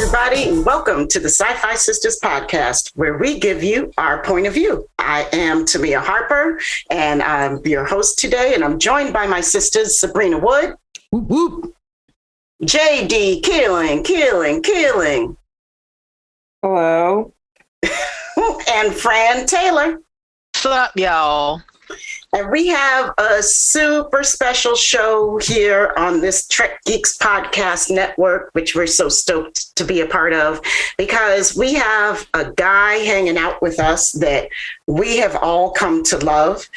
everybody, and welcome to the SyFy Sistas podcast, where we give you our point of view. I am Tamia Harper, and I'm your host today, and I'm joined by my sisters, Sabrina Wood, whoop, whoop. JD Keeling. Hello. And Fran Taylor. What's up, y'all? And we have a super special show here on this Trek Geeks podcast network, which we're so stoked to be a part of, because we have a guy hanging out with us that we have all come to love.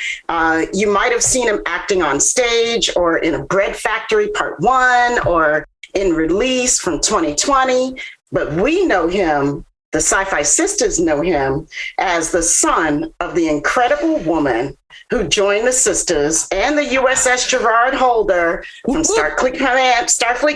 You might have seen him acting on stage or in a Bread Factory Part 1 or in Release from 2020, but we know him. The SyFy Sistas know him as the son of the incredible woman who joined the sisters and the USS Gerard Holder from Starfleet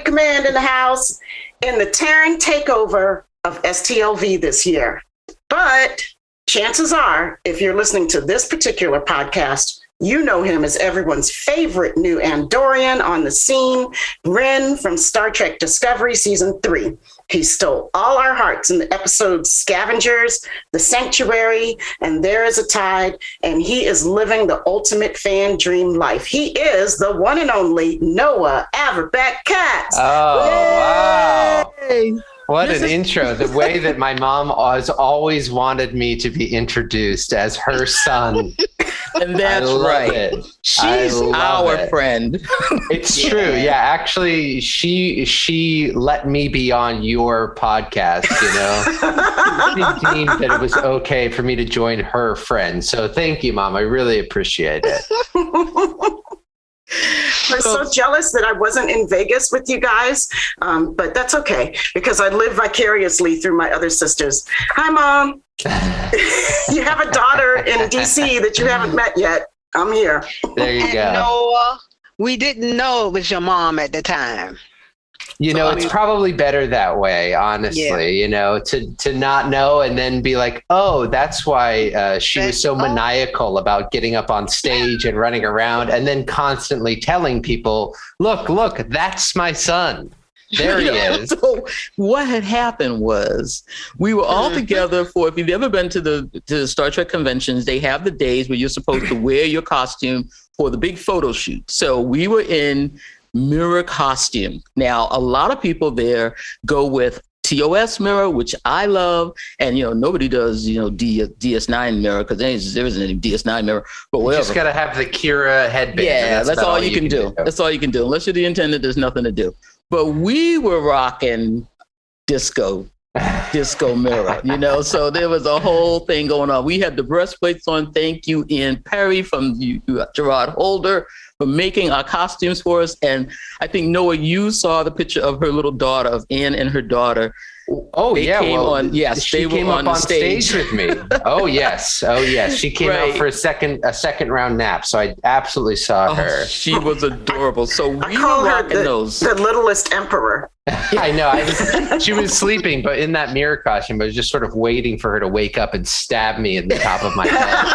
Command in the house in the Terran takeover of STLV this year. But chances are, if you're listening to this particular podcast, you know him as everyone's favorite new Andorian on the scene, Ren from Star Trek Discovery Season 3. He stole all our hearts in the episodes Scavengers, The Sanctuary, and There Is a Tide, and he is living the ultimate fan dream life. He is the one and only Noah Averbach-Katz. Oh, Yay! wow. What an intro. The way that my mom has always wanted me to be introduced as her son. And that's right. It. She's our friend. It's true. Yeah, actually, she let me be on your podcast, you know. She deemed that it was okay for me to join her friend. So thank you, Mom. I really appreciate it. I'm so jealous that I wasn't in Vegas with you guys, but that's okay because I live vicariously through my other sisters. Hi, Mom. You have a daughter in DC that you haven't met yet. I'm here. There you go. Noah, we didn't know it was your mom at the time. You know, it's probably better that way, honestly, you know, to not know and then be like, oh, that's why she was so maniacal about getting up on stage and running around and then constantly telling people, look, that's my son. There he is. So what had happened was we were all together for, if you've ever been to the Star Trek conventions, they have the days where you're supposed to wear your costume for the big photo shoot. So we were in mirror costume. Now, a lot of people there go with TOS mirror, which I love. And, you know, nobody does, you know, DS9 mirror because there isn't any DS9 mirror, but whatever. You just got to have the Kira headband. Yeah, that's all you can do. That's all you can do. Unless you're the intendant, there's nothing to do. But we were rocking disco mirror, you know, so there was a whole thing going on. We had the breastplates on. Thank you, Ian Perry from Gerard Holder, for making our costumes for us. And I think, Noah, you saw the picture of her little daughter, of Anne and her daughter. Oh, they yeah. Came on, yes, she came up on stage with me. Oh, yes. She came out for a second round nap. So I absolutely saw her. She was adorable. So we were rocking those. The littlest emperor. I know. She was sleeping, but in that mirror costume, I was just sort of waiting for her to wake up and stab me in the top of my head.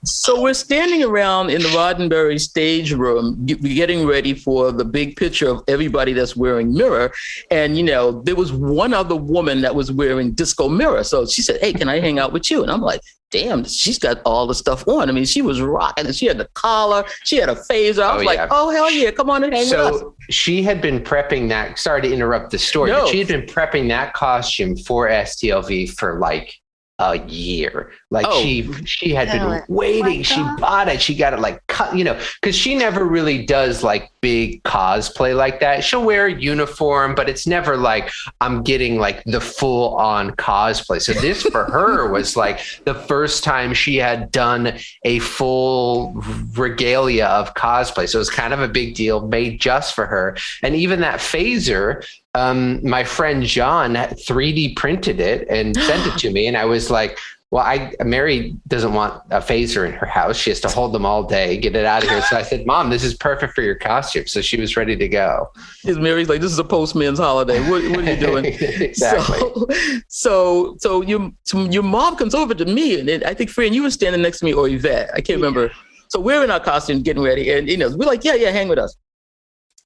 So we're standing around in the Roddenberry stage room, getting ready for the big picture of everybody that's wearing mirror. And, you know, there was one other woman that was wearing disco mirror. So she said, hey, can I hang out with you? And I'm like, damn, she's got all the stuff on. I mean, she was rocking and she had the collar, she had a phaser. I was like, oh, hell yeah, come on and hang with us. So she had been prepping that, sorry to interrupt the story, but she had been prepping that costume for STLV for like a year. Like she had been waiting. She bought it. She got it like cut, you know, because she never really does like big cosplay like that. She'll wear a uniform, but it's never like I'm getting like the full on cosplay. So this for her was like the first time she had done a full regalia of cosplay. So it was kind of a big deal made just for her. And even that phaser, my friend John 3D printed it and sent it to me. And I was like, well, Mary doesn't want a phaser in her house. She has to hold them all day, get it out of here. So I said, Mom, this is perfect for your costume. So she was ready to go. Mary's like, this is a postman's holiday. What are you doing? Exactly. So your mom comes over to me, and I think, Fran, you were standing next to me, or Yvette. I can't remember. So we're in our costumes getting ready. And, you know, we're like, yeah, hang with us.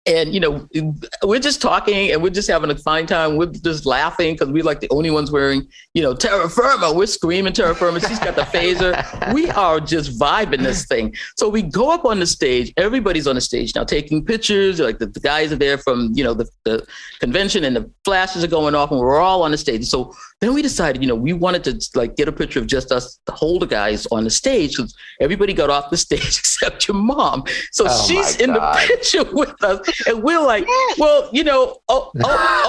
And, we're just talking and we're just having a fine time. We're just laughing because we're like the only ones wearing, terra firma. We're screaming terra firma. She's got the phaser. We are just vibing this thing. So we go up on the stage. Everybody's on the stage now taking pictures. Like the guys are there from, the convention, and the flashes are going off, and we're all on the stage. So then we decided, we wanted to get a picture of just us, the older guys on the stage, because everybody got off the stage except your mom. So she's in the picture with us. And we're like, well,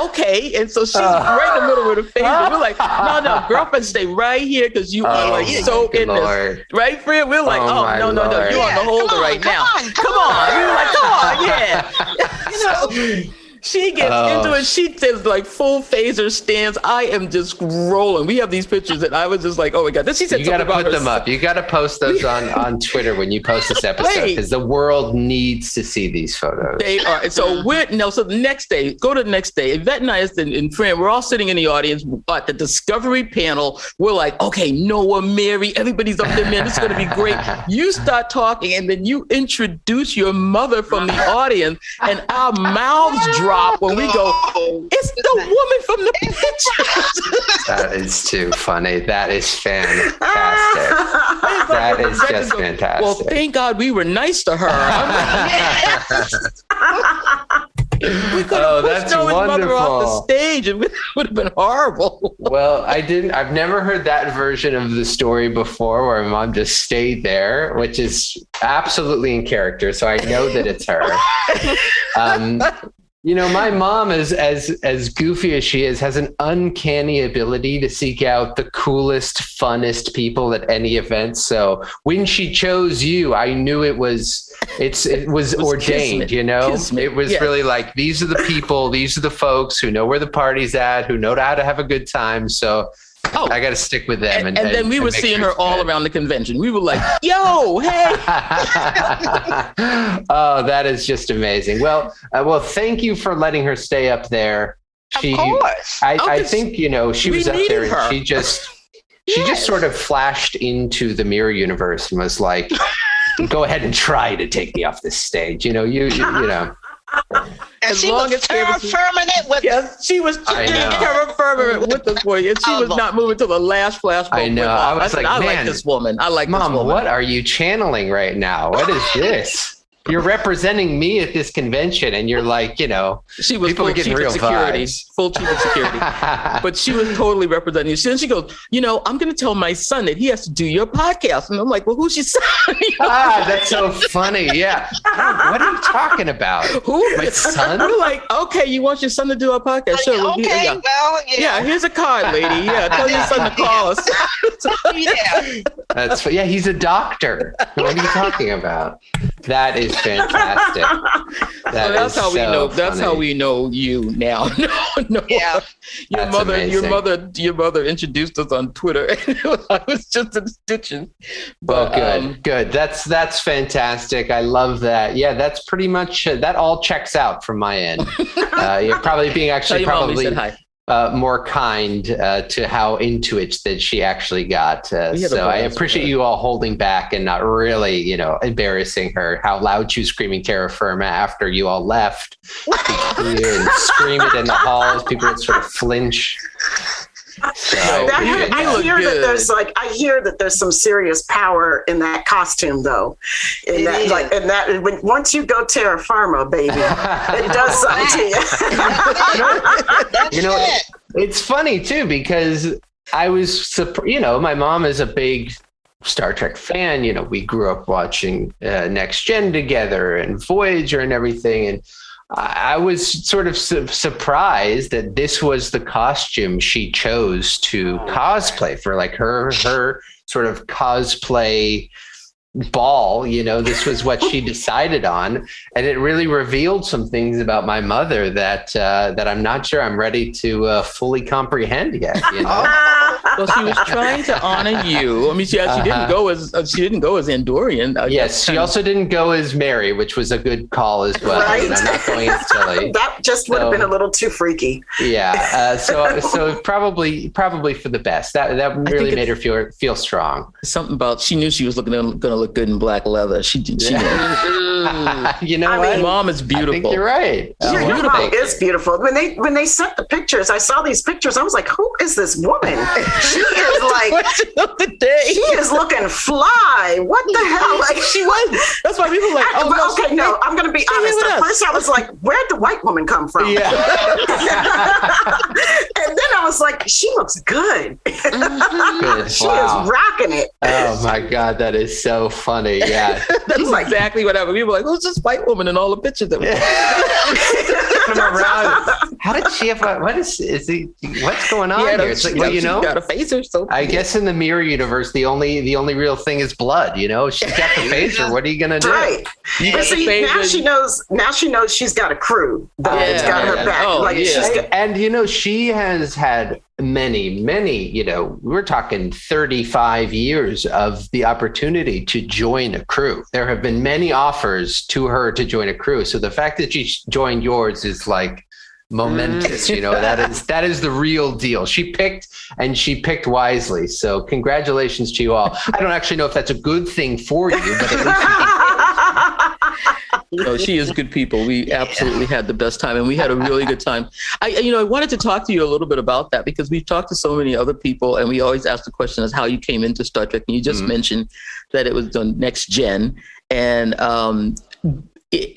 okay. And so she's right in the middle with her face. And we're like, no, girlfriend, stay right here because you are so in this. Right, Fred? We're like, no. You're on the holder right now. Come on. We were like, come on, yeah. She gets into it. She does full phaser stance. I am just rolling. We have these pictures that I was just like, oh my God. Then she said, you got to put them up. You got to post those on Twitter when you post this episode, because the world needs to see these photos. They are. So so the next day, go to the next day. Yvette and I and Fran, we're all sitting in the audience at the Discovery panel. We're like, okay, Noah, Mary, everybody's up there, man. This is going to be great. You start talking, and then you introduce your mother from the audience, and our mouths drop when we go, it's the woman from the picture. That is too funny. That is fantastic. That is just fantastic. Well, thank God we were nice to her. We could have pushed Noah's mother off the stage, and it would have been horrible. Well, I've never heard that version of the story before, where my mom just stayed there, which is absolutely in character. So I know that it's her. My mom, as goofy as she is, has an uncanny ability to seek out the coolest, funnest people at any event. So when she chose you, I knew it was ordained, Kismet. It was really like, these are the people, these are the folks who know where the party's at, who know how to have a good time. So I got to stick with them. And then we were seeing her all around the convention. We were like, yo, hey. Oh, that is just amazing. Well, thank you for letting her stay up there. Of course. I think, she was up there and she just sort of flashed into the mirror universe and was like, go ahead and try to take me off this stage. And she was terra firmament with us. She was terra firmament with us, boy. And she was not moving till the last flashbulb. I know. I was like, I like this woman. Mom, what are you channeling right now? What is this? You're representing me at this convention, and you're like, she was people full are getting real security, vibes. Full chief of security. But she was totally representing you. Then she goes, I'm going to tell my son that he has to do your podcast. And I'm like, well, who's your son? That's so funny. Yeah. What are you talking about? Who? My son? I'm like, okay, you want your son to do our podcast? Sure. Okay, yeah, here's a card, lady. Yeah, tell your son to call us. He's a doctor. What are you talking about? That is fantastic. That's how we know. Funny. That's how we know you now. No. Yeah. Your mother introduced us on Twitter. I was just in stitching. But good. That's fantastic. I love that. Yeah, that's pretty much that all checks out from my end. You're probably being probably more kind to how into it that she actually got. So I appreciate you all holding back and not really, embarrassing her. How loud she was screaming terra firma after you all left. And scream it in the halls. People would sort of flinch. So, I hear that there's some serious power in that costume, though. Once you go terra firma, baby, it does something to you. It's funny too, because I was, my mom is a big Star Trek fan. We grew up watching Next Gen together and Voyager and everything, and I was sort of surprised that this was the costume she chose to cosplay for, like her sort of cosplay ball. This was what she decided on, and it really revealed some things about my mother that I'm not sure I'm ready to fully comprehend yet. Well, she was trying to honor you. I mean, she didn't go as Andorian. Yes, she also didn't go as Mary, which was a good call as well. Right? Not going as Tilly. That just would have been a little too freaky. Yeah. So probably for the best. That really made her feel strong. Something about she knew she was going to look good in black leather. She knew. You know what? Mom is beautiful. I think you're right. Your mom is beautiful. When they sent the pictures, I saw these pictures. I was like, who is this woman? She is like, she is looking fly. What the hell? Like, she was. That's why people were like, I'm going to be honest. At first I was like, where'd the white woman come from? Yeah. And then I was like, she looks good. Good. She is rocking it. Oh my God, that is so funny. Yeah. That's exactly what happened. People were like, who's this white woman in all the pictures that we around? How did she have what's going on here? It's like, she's got a phaser. So I guess in the mirror universe, the only real thing is blood, you know? She's got the phaser. What are you gonna do? Right. But see, now she knows she's got a crew that's got her back. And you know, she has had many, you know, we're talking 35 years of the opportunity to join a crew. There have been many offers to her to join a crew. So the fact that she joined yours is like momentous, you know, that is the real deal. She picked wisely. So congratulations to you all. I don't actually know if that's a good thing for you, but at least No, she is good people. We absolutely had the best time, and we had a really good time. I wanted to talk to you a little bit about that because we've talked to so many other people, and we always ask the question as how you came into Star Trek. And you just mentioned that it was done next gen, and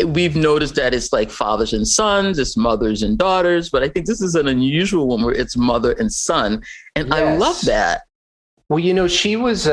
we've noticed that it's like fathers and sons, it's mothers and daughters, but I think this is an unusual one where it's mother and son, and I love that. Well, you know, she was,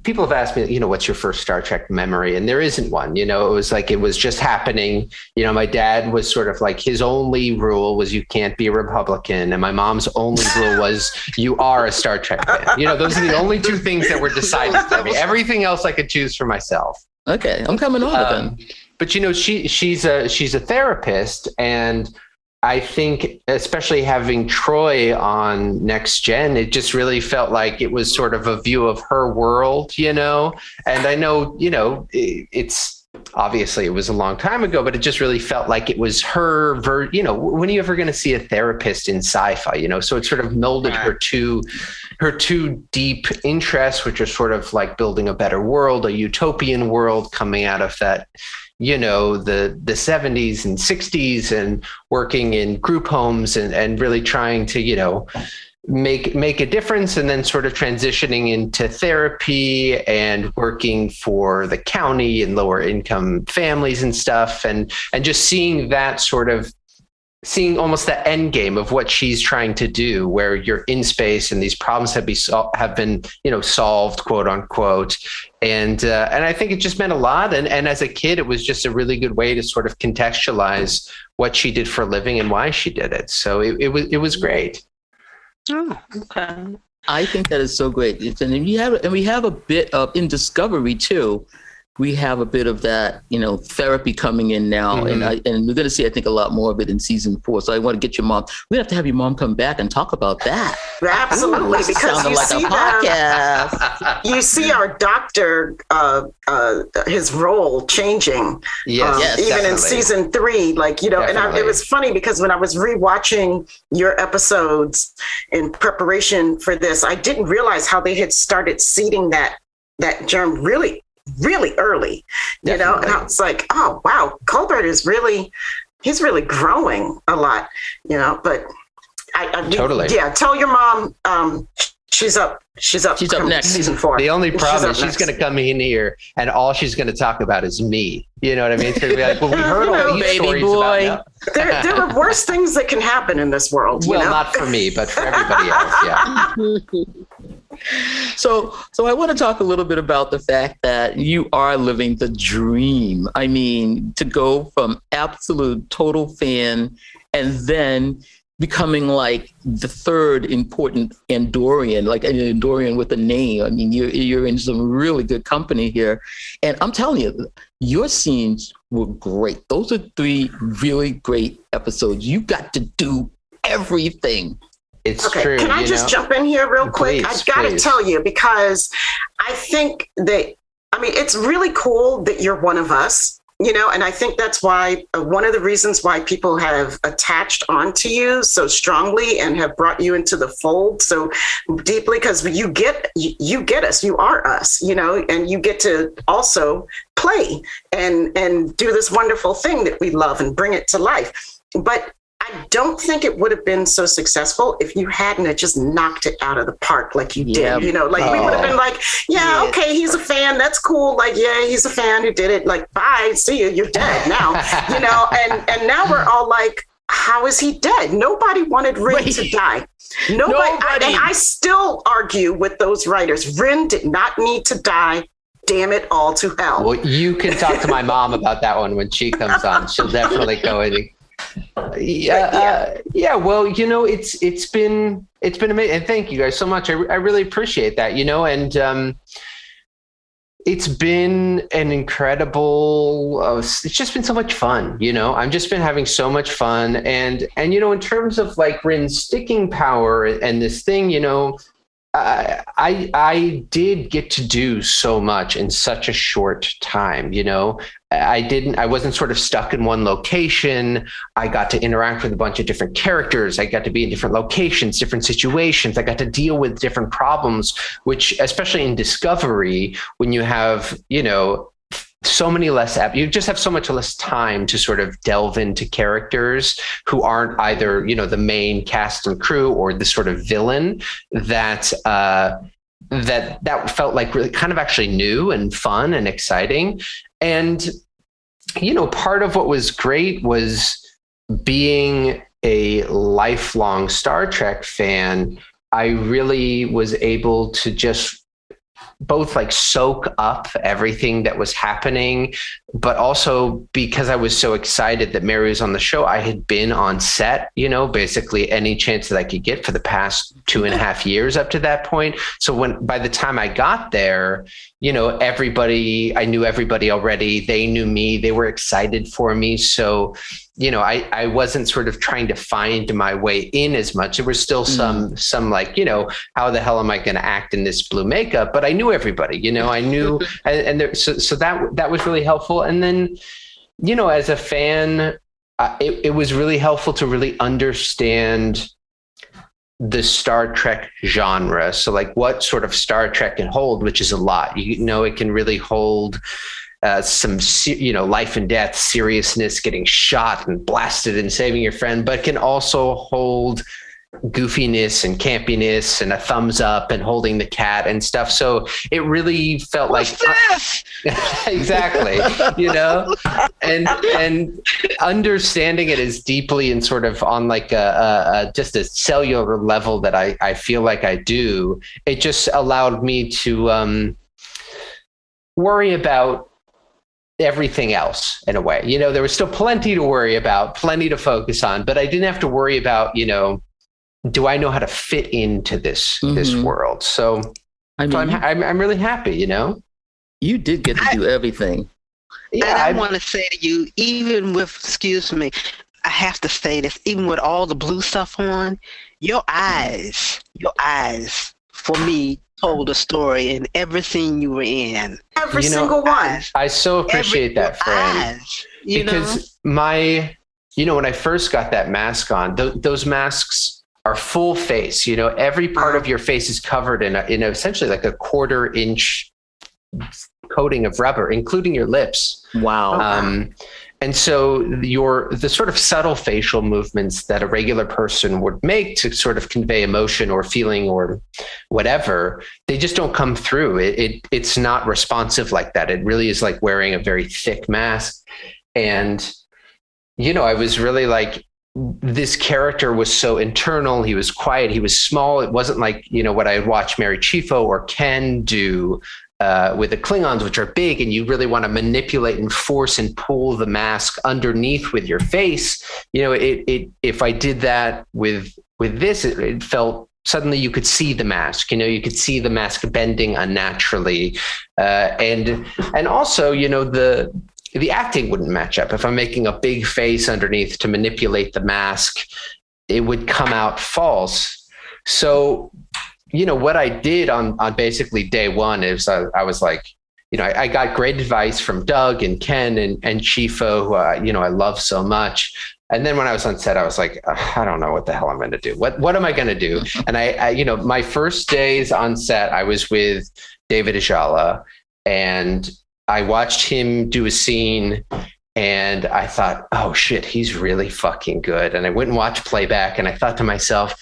people have asked me, you know, what's your first Star Trek memory? And there isn't one. You know, it was just happening. You know, my dad was sort of like, his only rule was you can't be a Republican. And my mom's only rule was you are a Star Trek fan. You know, those are the only two things that were decided for me. Everything else I could choose for myself. Okay, I'm coming over then. But, you know, she's a therapist, and I think especially having Troy on Next Gen, it just really felt like it was sort of a view of her world, you know, and I know, you know, it's obviously it was a long time ago, but it just really felt like it was her, you know, when are you ever going to see a therapist in sci-fi, you know, so it sort of melded her two deep interests, which are sort of like building a better world, a utopian world coming out of that, you know, the 70s and 60s and working in group homes and really trying to, you know, make a difference, and then sort of transitioning into therapy and working for the county and lower income families and stuff. And just seeing that sort of almost the end game of what she's trying to do, where you're in space and these problems have been, you know, solved, quote unquote. And I think it just meant a lot. And as a kid, it was just a really good way to sort of contextualize what she did for a living and why she did it. So it was great. Oh, okay. I think that is so great. And we have a bit of, in Discovery too, we have a bit of that, you know, therapy coming in now. And we're going to see, I think, a lot more of it in season 4. So I want to get your mom. We have to have your mom come back and talk about that. Absolutely. Because you like see a podcast. You see our doctor, his role changing. Yes, even definitely. in season 3, like, you know, definitely. And it was funny because when I was rewatching your episodes in preparation for this, I didn't realize how they had started seeding that germ really early, you know, and I was like, oh, wow, Colbert is he's really growing a lot, you know, but I totally. Yeah. Tell your mom, she's up next season 4. The only problem is she's going to come in here and all she's going to talk about is me. You know what I mean? It's going to be like, well, we heard all these baby stories boy. about there are worse things that can happen in this world. Well, you know? not for me, but for everybody else. Yeah. So I want to talk a little bit about the fact that you are living the dream. I mean, to go from absolute total fan and then becoming like the third important Andorian, like an Andorian with a name. I mean, you're in some really good company here. And I'm telling you, your scenes were great. Those are 3 really great episodes. You got to do everything. It's true. Can I just jump in here real quick? Please, I got to tell you, because I think that, I mean, it's really cool that you're one of us. And I think that's why one of the reasons why people have attached onto you so strongly and have brought you into the fold so deeply, because you get us, you are us, and you get to also play and do this wonderful thing that we love and bring it to life. But I don't think it would have been so successful if you hadn't have just knocked it out of the park like you did. We would have been like, okay, he's a fan. That's cool. Like, yeah, he's a fan who did it. Like, bye, see you. You're dead now. And now we're all like, how is he dead? Nobody wanted Rin to die. Nobody. And I still argue with those writers. Rin did not need to die. Damn it all to hell. Well, you can talk to my mom about that one when she comes on. She'll definitely go in. Well, it's been amazing, and thank you guys so much. I really appreciate that, and it's been an incredible. It's just been so much fun, I've just been having so much fun, and in terms of like Rin's sticking power and this thing, I did get to do so much in such a short time, I wasn't sort of stuck in one location. I got to interact with a bunch of different characters. I got to be in different locations, different situations. I got to deal with different problems, which especially in Discovery, when you have, so many less, you just have so much less time to sort of delve into characters who aren't either, the main cast and crew or the sort of villain that felt like really kind of actually new and fun and exciting. And, part of what was great was being a lifelong Star Trek fan. I really was able to just both like soak up everything that was happening, but also because I was so excited that Mary was on the show, I had been on set, basically any chance that I could get for the past 2.5 years up to that point. So by the time I got there, I knew everybody already. They knew me. They were excited for me. So, I wasn't sort of trying to find my way in as much. There was still some like, how the hell am I going to act in this blue makeup? But I knew everybody, I knew, so that was really helpful. And then, as a fan, it was really helpful to really understand the Star Trek genre. So like what sort of Star Trek can hold, which is a lot, it can really hold some, life and death, seriousness, getting shot and blasted and saving your friend, but can also hold goofiness and campiness and a thumbs up and holding the cat and stuff. So it really felt exactly, and understanding it as deeply and sort of on like just a cellular level that I feel like I do, it just allowed me to worry about everything else in a way. There was still plenty to worry about, plenty to focus on, but I didn't have to worry about, do I know how to fit into this world? So, I'm really happy, You did get to do everything. Yeah, and I want to say to you, even with, excuse me, I have to say this, even with all the blue stuff on, your eyes for me told a story in every scene you were in. Every single one. I so appreciate that, friend. Because when I first got that mask on, those masks are full face. Every part of your face is covered in essentially like a 1/4 inch coating of rubber, including your lips. Wow. And so the sort of subtle facial movements that a regular person would make to sort of convey emotion or feeling or whatever, they just don't come through. It's not responsive like that. It really is like wearing a very thick mask. And, I was really like, this character was so internal. He was quiet. He was small. It wasn't like, what I had watched Mary Chieffo or Ken do with the Klingons, which are big, and you really want to manipulate and force and pull the mask underneath with your face. If I did that with this, it felt suddenly you could see the mask. You could see the mask bending unnaturally, and also the acting wouldn't match up. If I'm making a big face underneath to manipulate the mask, it would come out false. So, what I did on basically day one is I was like, I got great advice from Doug and Ken and Chifo, who, I love so much. And then when I was on set, I was like, I don't know what the hell I'm going to do. What am I going to do? And I my first days on set, I was with David Ajala, and I watched him do a scene, and I thought, oh shit, he's really fucking good. And I went and watched playback, and I thought to myself,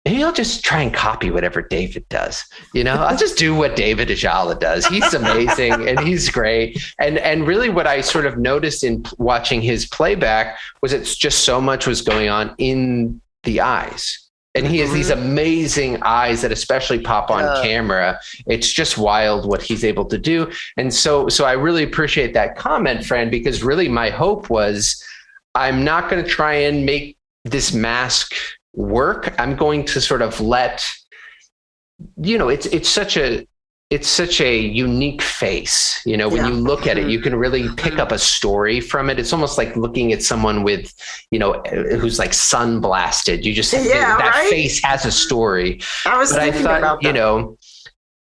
maybe I'll just try and copy whatever David does. I'll just do what David Ajala does. He's amazing and he's great. And really what I sort of noticed in watching his playback was it's just so much was going on in the eyes. And he has these amazing eyes that especially pop on camera. It's just wild what he's able to do. And so I really appreciate that comment, Fran, because really my hope was I'm not going to try and make this mask work. I'm going to sort of let, it's such a unique face, when you look at it, you can really pick up a story from it. It's almost like looking at someone with, who's like sun blasted. You just, that face has a story. I thought,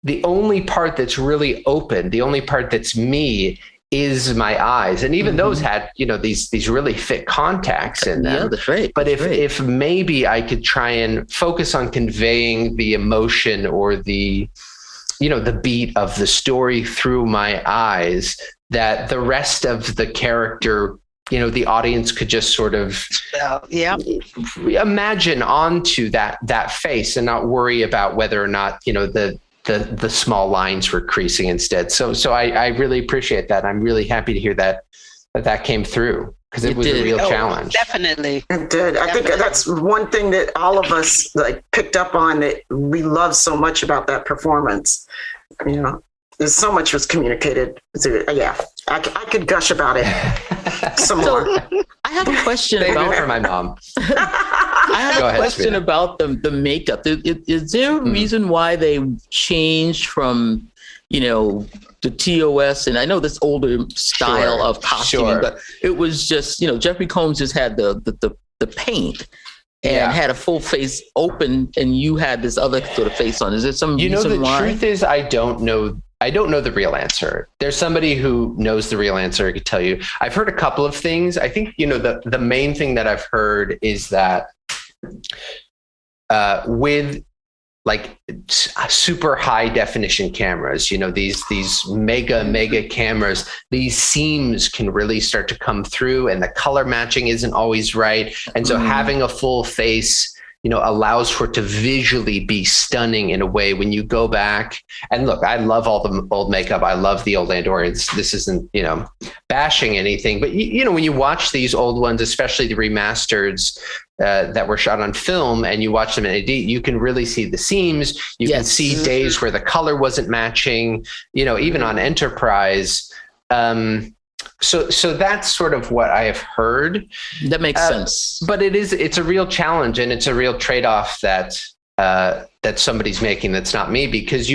the only part that's really open, the only part that's me is my eyes. And even those had, these really fit contacts in them. Yeah, that's right. But if maybe I could try and focus on conveying the emotion or the beat of the story through my eyes, that the rest of the character, the audience could just sort of imagine onto that face and not worry about whether or not, the small lines were creasing instead. So I really appreciate that. I'm really happy to hear that came through, because it was a real challenge. Definitely. It did. I think that's one thing that all of us picked up on, that we love so much about that performance. There's so much was communicated. I could gush about it some more. I have a question about for my mom. I have a question about the makeup. Is there a reason why they changed from, the TOS, and I know this older style of costuming, but it was just, Jeffrey Combs just had the paint and had a full face open, and you had this other sort of face on. Is there some reason why? Truth is, I don't know the real answer. There's somebody who knows the real answer. I could tell you. I've heard a couple of things. I think, the main thing that I've heard is that with super high definition cameras, these mega cameras, these seams can really start to come through, and the color matching isn't always right. And so having a full face, allows for it to visually be stunning in a way when you go back and look. I love all the old makeup. I love the old Andorians. This isn't, bashing anything, but when you watch these old ones, especially the remasters that were shot on film, and you watch them in AD, you can really see the seams. You can see days where the color wasn't matching, even on Enterprise. So that's sort of what I have heard. That makes sense. But it's a real challenge, and it's a real trade-off that somebody's making that's not me, because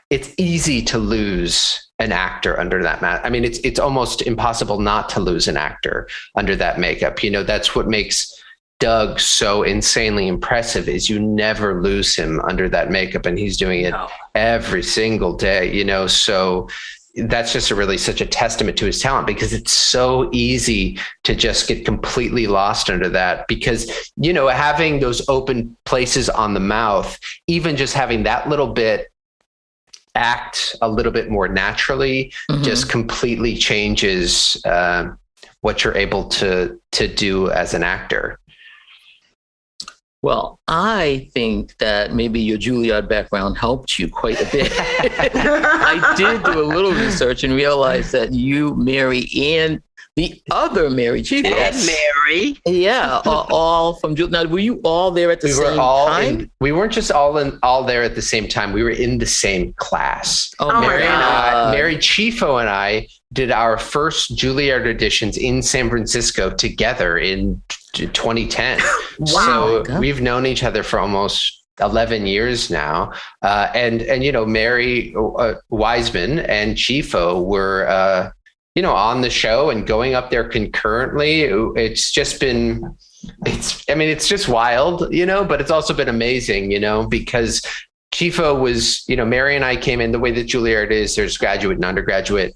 it's easy to lose an actor under that mask. I mean, it's almost impossible not to lose an actor under that makeup. That's what makes Doug so insanely impressive, is you never lose him under that makeup, and he's doing it every single day, so that's just such a testament to his talent, because it's so easy to just get completely lost under that, because, having those open places on the mouth, even just having that little bit act a little bit more naturally, just completely changes what you're able to do as an actor. Well, I think that maybe your Julliard background helped you quite a bit. I did do a little research and realized that you, Mary, and the other Mary, Mary, are all from Julliard. Now, were you all there at the same time? We weren't just all there at the same time. We were in the same class. Mary Chifo and I did our first Julliard auditions in San Francisco together in 2010. Wow. So we've known each other for almost 11 years now. And Mary Wiseman and Chifo were, on the show and going up there concurrently. It's just wild, but it's also been amazing, because Chifo was, Mary and I came in the way that Julliard is. There's graduate and undergraduate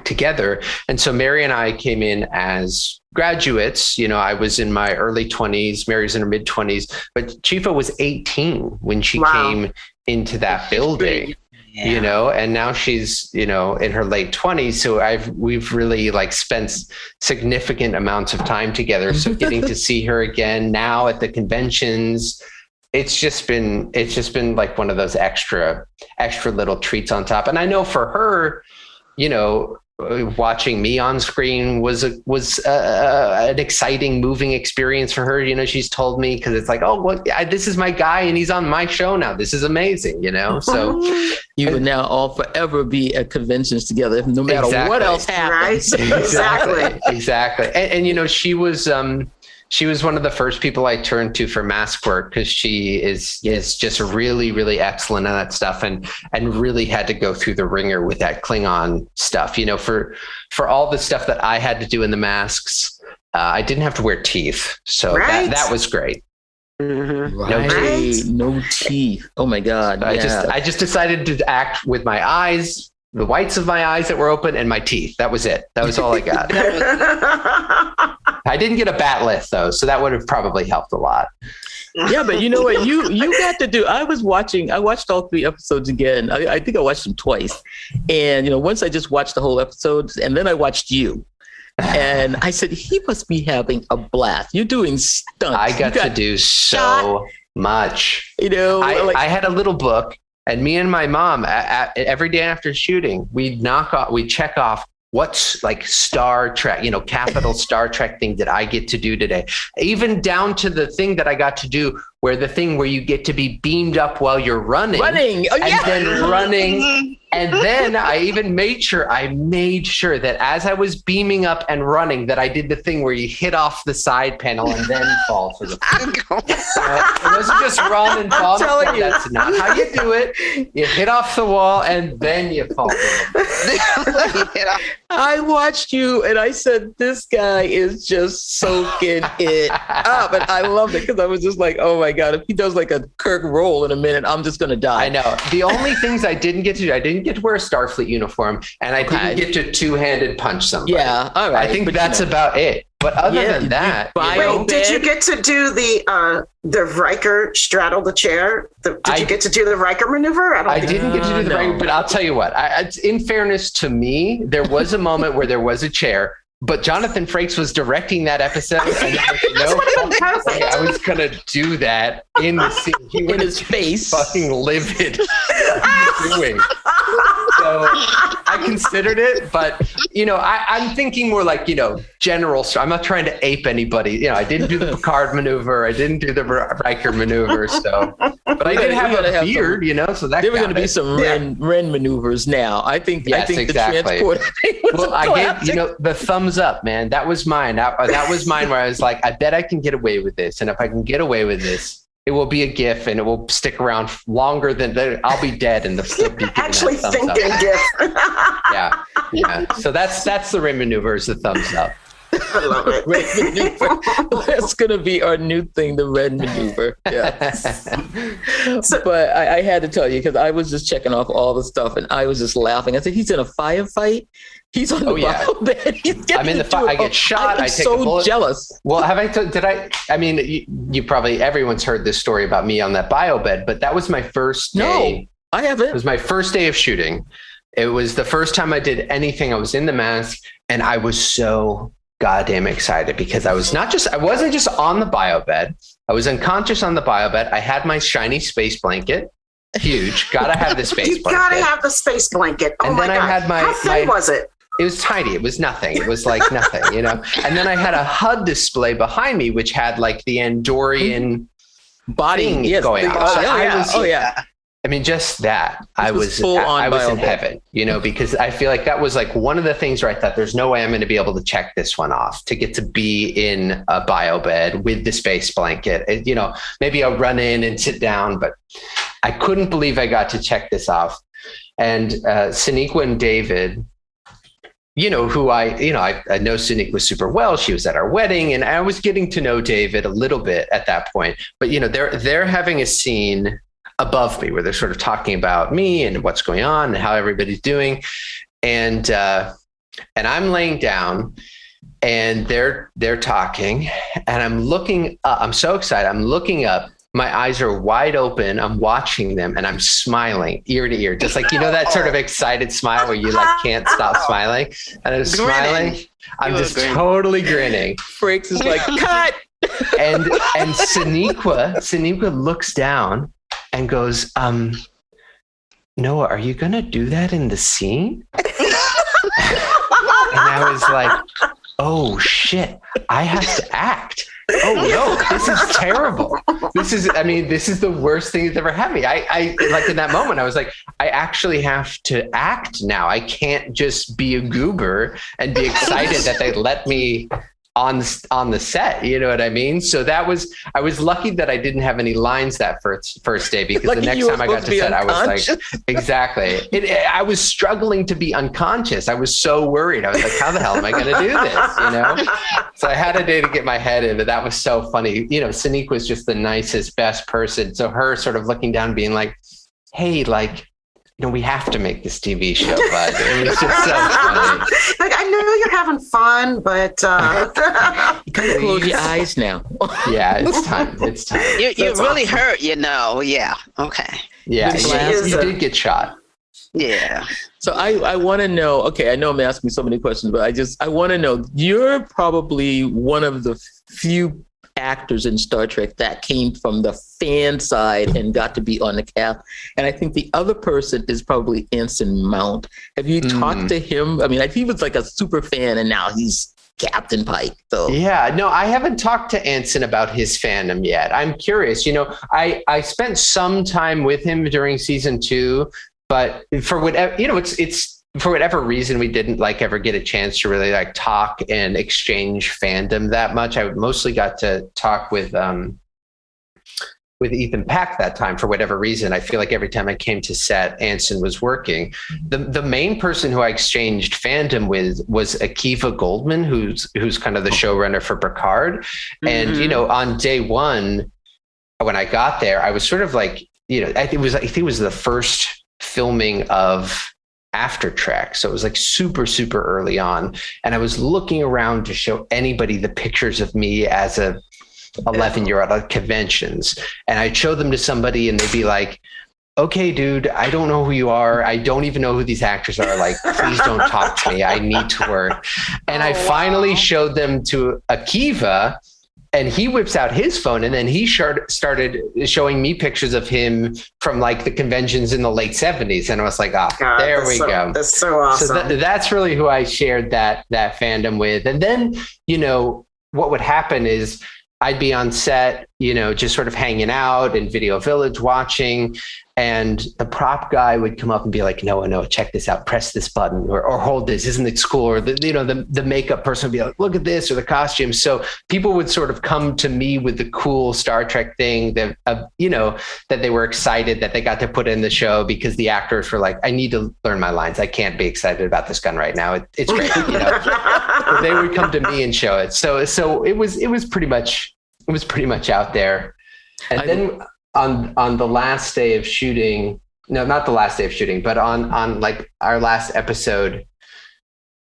together. And so Mary and I came in as graduates. I was in my early 20s, Mary's in her mid 20s, but Chifo was 18 when she came into that building. And now she's, in her late 20s. So we've really like spent significant amounts of time together. So getting to see her again now at the conventions, it's just been like one of those extra little treats on top. And I know for her, watching me on screen was an exciting, moving experience for her. She's told me, because it's like, this is my guy and he's on my show now. This is amazing, So you would now all forever be at conventions together, no matter what else happens. Right? Exactly. And she was one of the first people I turned to for mask work, because she is just really, really excellent at that stuff, and really had to go through the ringer with that Klingon stuff. For all the stuff that I had to do in the masks, I didn't have to wear teeth, so that was great. Mm-hmm. Right. No teeth. Oh my God! I just decided to act with my eyes. The whites of my eyes that were open and my teeth. That was it. That was all I got. I didn't get a bat lift though, so that would have probably helped a lot. Yeah, but you know what? You got to do. I watched all 3 episodes again. I think I watched them twice. And once I just watched the whole episode, and then I watched you. And I said, he must be having a blast. You're doing stunts. I got to do so much. I had a little book. And me and my mom, every day after shooting, we'd check off what's like Star Trek, capital Star Trek thing that I get to do today. Even down to the thing that I got to do, where you get to be beamed up while you're running. Then running. And then I even made sure that as I was beaming up and running, that I did the thing where you hit off the side panel and then fall for the it wasn't just run and fall. That's not how you do it. You hit off the wall and then you fall. I watched you and I said, this guy is just soaking it up. And I loved it, because I was just like, oh my God, if he does like a Kirk roll in a minute, I'm just going to die. I know. The only things I didn't get to do, I didn't get to wear a Starfleet uniform, and I didn't get to two-handed punch somebody. Yeah, all right. I think that's about it. But other than that, did you get to do the Riker straddle the chair? Did you get to do the Riker maneuver? I didn't get to do the Riker, but I'll tell you what. In fairness to me, there was a moment where there was a chair. But Jonathan Frakes was directing that episode, and I was gonna do that in the scene. He in his face, fucking livid. Doing. So I considered it, but I'm thinking more like general. I'm not trying to ape anybody. I didn't do the Picard maneuver. I didn't do the Riker maneuver. So, but I did have a beard. So that there were going to be some Ren maneuvers. Now I think exactly. The transport thing was I gave the thumbs up, man. That was mine. That was mine. Where I was like, I bet I can get away with this, and if I can get away with this, it will be a GIF, and it will stick around longer than I'll be dead, and the still be actually thinking GIF. Yeah. So that's the Ren maneuver, is the thumbs up. I love it. Red maneuver. That's gonna be our new thing, the Red maneuver. Yeah. But I had to tell you, because I was just checking off all the stuff, and I was just laughing. I said, he's in a firefight. He's on the bio bed. I'm in the fire. I get shot. I take a bullet. Jealous. Well, I mean, you probably, everyone's heard this story about me on that bio bed, but that was my first day. No, I haven't. It was my first day of shooting. It was the first time I did anything. I was in the mask, and I was so goddamn excited, because I wasn't just on the bio bed. I was unconscious on the bio bed. I had my shiny space blanket. Huge. Gotta have the space blanket. You gotta have the space blanket. Oh my God. I had how thin was it? It was tiny. It was nothing. It was like nothing, And then I had a HUD display behind me, which had like the Andorian body going on. I mean, just that. I was in heaven, because I feel like that was like one of the things where I thought, there's no way I'm going to be able to check this one off, to get to be in a bio bed with the space blanket. Maybe I'll run in and sit down, but I couldn't believe I got to check this off. And Sonequa and David, who I know Sonequa super well. She was at our wedding, and I was getting to know David a little bit at that point. But they're having a scene above me, where they're sort of talking about me and what's going on and how everybody's doing. And I'm laying down and they're talking and I'm looking up. I'm so excited. I'm looking up. My eyes are wide open. I'm watching them and I'm smiling ear to ear, just like, that sort of excited smile where you like can't stop smiling. And I'm smiling. I'm just totally grinning. Frakes is like, cut. And Sonequa looks down and goes, Noah, are you going to do that in the scene? And I was like, oh shit, I have to act. Oh no, this is terrible. This is the worst thing that's ever happened. I like in that moment, I was like, I actually have to act now. I can't just be a goober and be excited that they let me on the set. You know what I mean? So I was lucky that I didn't have any lines that first day, because the next time I got to set, I was like, exactly. I was struggling to be unconscious. I was so worried. I was like, how the hell am I going to do this? So I had a day to get my head in, but that was so funny. Sonequa was just the nicest, best person. So her sort of looking down, being like, hey, like, we have to make this TV show, bud. It was just so funny. Like, I know you're having fun, but you gotta close your eyes now. Yeah, it's time. It's time. You really awesome. Hurt, Yeah. Okay. Yeah, you did get shot. Yeah. So I want to know. Okay, I know I'm asking so many questions, but I want to know. You're probably one of the few actors in Star Trek that came from the fan side and got to be on the cast. And I think the other person is probably Anson Mount. Have you talked to him? I mean, he was like a super fan and now he's Captain Pike. So yeah, no, I haven't talked to Anson about his fandom yet. I'm curious. I spent some time with him during season 2, but for whatever, it's for whatever reason, we didn't ever get a chance to really talk and exchange fandom that much. I mostly got to talk with Ethan Pack that time for whatever reason. I feel like every time I came to set, Anson was working. The main person who I exchanged fandom with was Akiva Goldman, who's kind of the showrunner for Picard. Mm-hmm. And, on day one, when I got there, I was sort of like, I think it was the first filming of After Trek. So it was super, super early on. And I was looking around to show anybody the pictures of me as a 11-year-old at conventions. And I'd show them to somebody and they'd be like, okay, dude, I don't know who you are. I don't even know who these actors are. Please don't talk to me. I need to work. And I finally showed them to Akiva, and he whips out his phone, and then he started showing me pictures of him from the conventions in the late 70s. And I was like, there we go. That's so awesome. So that's really who I shared that fandom with. And then, what would happen is I'd be on set, just sort of hanging out in Video Village watching. And the prop guy would come up and be like, Noah, check this out. Press this button or hold this. Isn't it cool? Or the makeup person would be like, look at this, or the costume. So people would sort of come to me with the cool Star Trek thing that, that they were excited that they got to put in the show, because the actors were like, I need to learn my lines. I can't be excited about this gun right now. It's great. But they would come to me and show it. So it was pretty much out there. And then on the last day of shooting, no, not the last day of shooting, but on our last episode,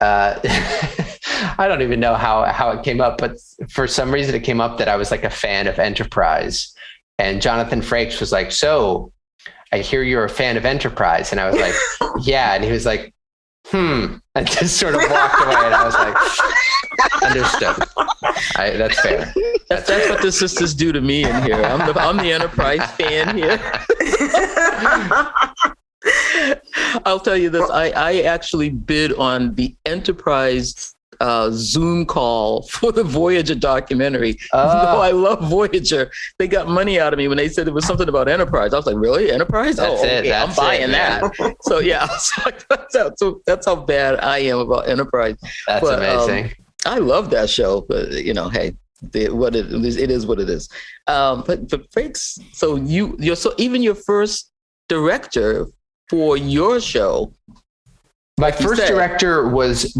I don't even know how it came up, but for some reason it came up that I was a fan of Enterprise, and Jonathan Frakes was like, so I hear you're a fan of Enterprise. And I was like, yeah. And he was like, and just sort of walked away. And I was like, understood. That's fair. That's what the sisters do to me in here. I'm the Enterprise fan here. I'll tell you this. I actually bid on the Enterprise Zoom call for the Voyager documentary. Though I love Voyager, they got money out of me when they said it was something about Enterprise. I was like, really? Enterprise? That's it. Okay, I'm buying that. So yeah, that's how bad I am about Enterprise. That's amazing. I love that show, but hey, it is what it is. But Frakes, so you're even your first director for your show. My first director was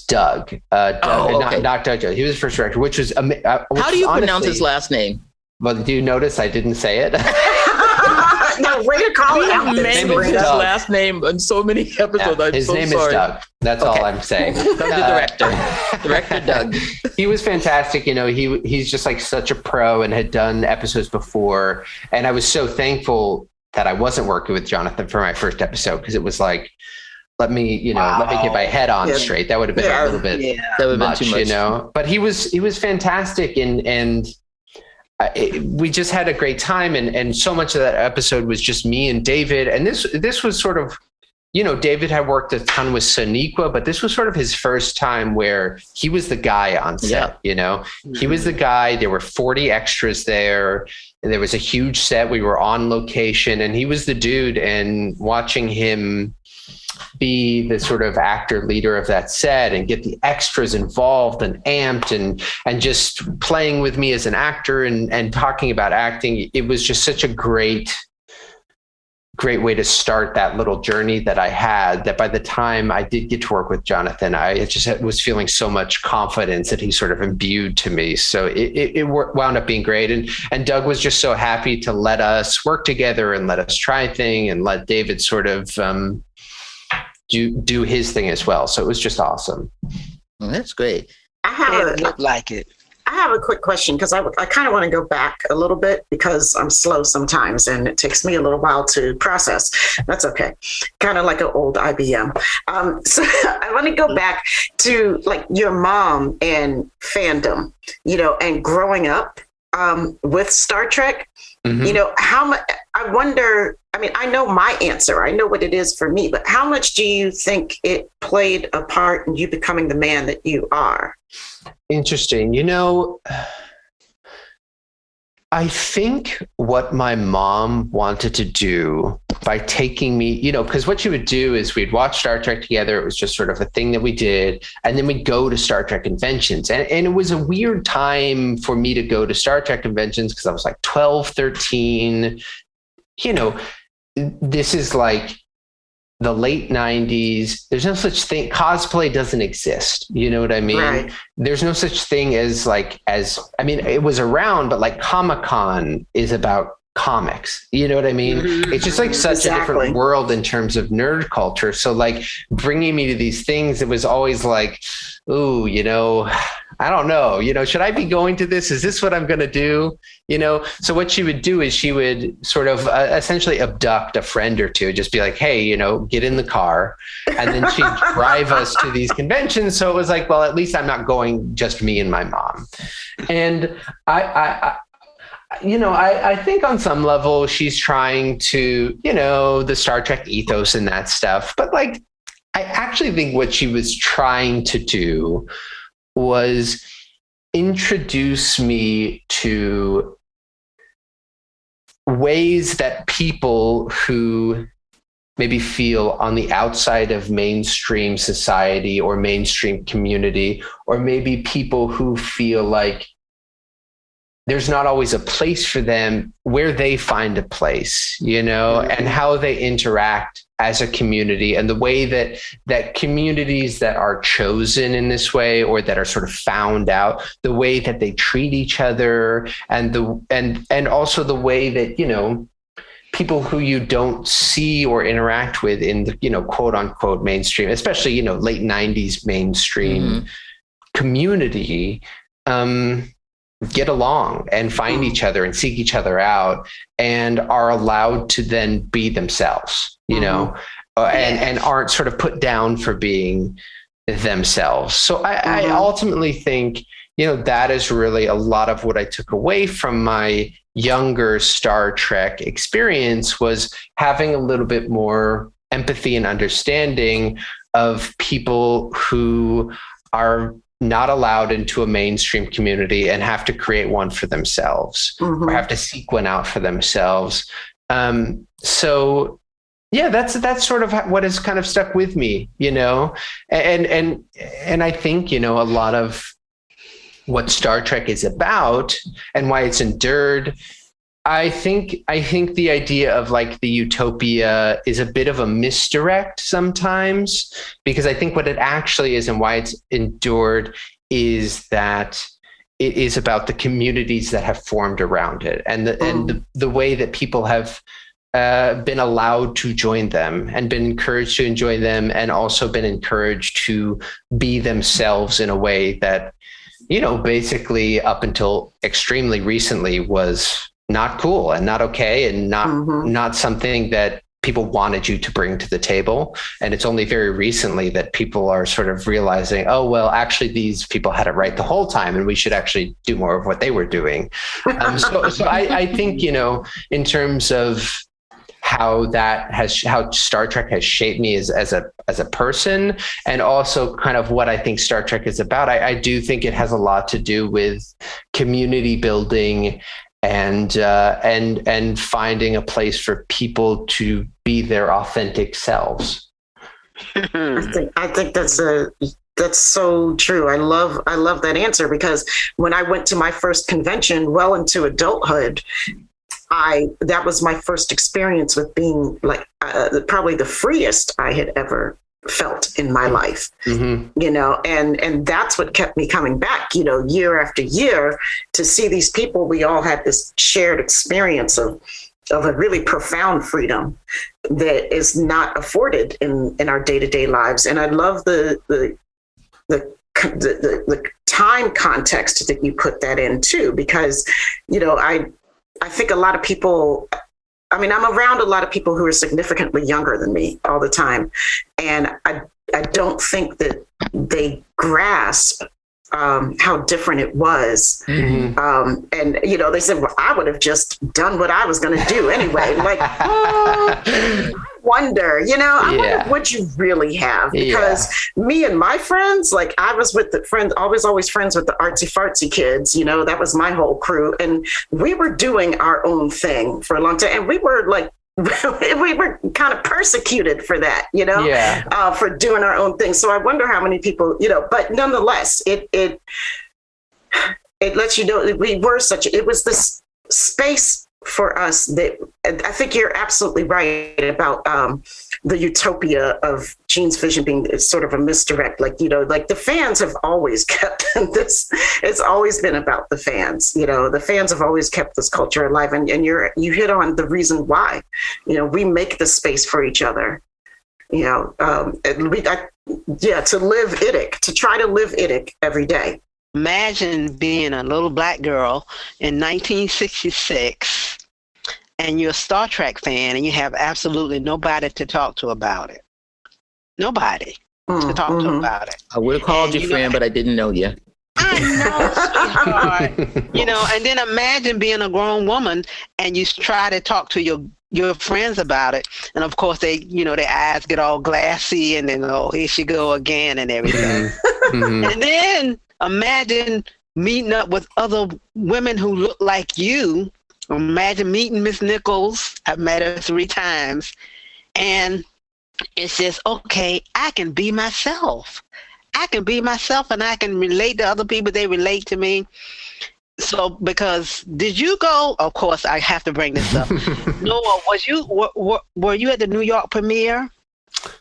Doug. Not Doug. He was the first director, which was how do you pronounce his last name? Well, do you notice I didn't say it? Way to call it out. Mentioned his last name in so many episodes. Yeah, his name is Doug. That's all I'm saying. Doug the director. Director Doug. He was fantastic. He's just like such a pro and had done episodes before. And I was so thankful that I wasn't working with Jonathan for my first episode, because it was like, let me get my head on straight. That would have been a little bit that would have been too much. But he was fantastic, and we just had a great time, and so much of that episode was just me and David. And this was sort of, David had worked a ton with Sonequa, but this was sort of his first time where he was the guy on set. He was the guy. There were 40 extras there, and there was a huge set. We were on location, and he was the dude. And watching him be the sort of actor leader of that set and get the extras involved and amped and just playing with me as an actor and talking about acting, it was just such a great way to start that little journey that I had, that by the time I did get to work with Jonathan, I just was feeling so much confidence that he sort of imbued to me. So it wound up being great. And Doug was just so happy to let us work together and let us try things and let David sort of do his thing as well. So it was just awesome. Well, that's great. It looked like it. I have a quick question, because I kind of want to go back a little bit, because I'm slow sometimes and it takes me a little while to process. That's okay. Kind of like an old IBM. So I want to go back to like your mom and fandom, and growing up with Star Trek. Mm-hmm. How much, I wonder, I know my answer. I know what it is for me, but how much do you think it played a part in you becoming the man that you are? Interesting. I think what my mom wanted to do by taking me, because what she would do is we'd watch Star Trek together. It was just sort of a thing that we did. And then we'd go to Star Trek conventions. And it was a weird time for me to go to Star Trek conventions, because I was like 12, 13. This is like the late 90s. There's no such thing. Cosplay doesn't exist. You know what I mean? Right. There's no such thing as it was around, but like Comic-Con is about comics. You know what I mean? Mm-hmm. It's just like such a different world in terms of nerd culture. So like bringing me to these things, it was always like, ooh, I don't know, should I be going to this? Is this what I'm going to do? So what she would do is she would sort of essentially abduct a friend or two, just be like, hey, get in the car. And then she'd drive us to these conventions. So it was like, well, at least I'm not going just me and my mom. And I think on some level she's trying to, the Star Trek ethos and that stuff. But like, I actually think what she was trying to do was introduce me to ways that people who maybe feel on the outside of mainstream society or mainstream community, or maybe people who feel like there's not always a place for them, where they find a place, and how they interact as a community, and the way that communities that are chosen in this way, or that are sort of found out, the way that they treat each other, and also the way that, people who you don't see or interact with in the, quote unquote mainstream, especially, late 90s mainstream community, get along and find each other and seek each other out, and are allowed to then be themselves, and aren't sort of put down for being themselves. So I ultimately think, that is really a lot of what I took away from my younger Star Trek experience, was having a little bit more empathy and understanding of people who are not allowed into a mainstream community and have to create one for themselves, or have to seek one out for themselves. So yeah, that's sort of what has kind of stuck with me, and I think, a lot of what Star Trek is about and why it's endured, I think the idea of like the utopia is a bit of a misdirect sometimes, because I think what it actually is and why it's endured is that it is about the communities that have formed around it, and the way that people have been allowed to join them and been encouraged to enjoy them, and also been encouraged to be themselves in a way that, basically up until extremely recently was not cool and not okay and not something that people wanted you to bring to the table. And it's only very recently that people are sort of realizing, oh, well, actually, these people had it right the whole time, and we should actually do more of what they were doing. So I think, in terms of how Star Trek has shaped me as a person, and also kind of what I think Star Trek is about, I do think it has a lot to do with community building and finding a place for people to be their authentic selves. I think that's so true. I love that answer, because when I went to my first convention, well into adulthood, that was my first experience with being like probably the freest I had ever felt in my life, and that's what kept me coming back, year after year, to see these people. We all had this shared experience of a really profound freedom that is not afforded in our day-to-day lives. And I love the time context that you put that in too, because, I think a lot of people, I'm around a lot of people who are significantly younger than me all the time. And I don't think that they grasp how different it was. And, they said, well, I would have just done what I was going to do anyway. Like, I wonder what you really have, because me and my friends, like I was with the friends, always friends with the artsy fartsy kids, that was my whole crew. And we were doing our own thing for a long time. And we were like, we were kind of persecuted for that, for doing our own thing. So I wonder how many people, but nonetheless, it lets you know that it was this space for us that I think you're absolutely right about the utopia of Gene's vision being sort of a misdirect. Like, like the fans have always kept this. It's always been about the fans. The fans have always kept this culture alive. And you hit on the reason why. We make the space for each other. To live IDIC, to try to live IDIC every day. Imagine being a little black girl in 1966 and you're a Star Trek fan and you have absolutely nobody to talk to about it. Nobody to talk to about it. I would have called you friend, but I didn't know you. I know, sweetheart. And then imagine being a grown woman and you try to talk to your friends about it. And of course they, their eyes get all glassy and then, oh, here she go again and everything. And then imagine meeting up with other women who look like you. Imagine meeting Miss Nichols. I've met her 3 times. And it's just, okay, I can be myself. I can be myself and I can relate to other people. They relate to me. So, because did you go, of course, I have to bring this up. Noah, were you at the New York premiere?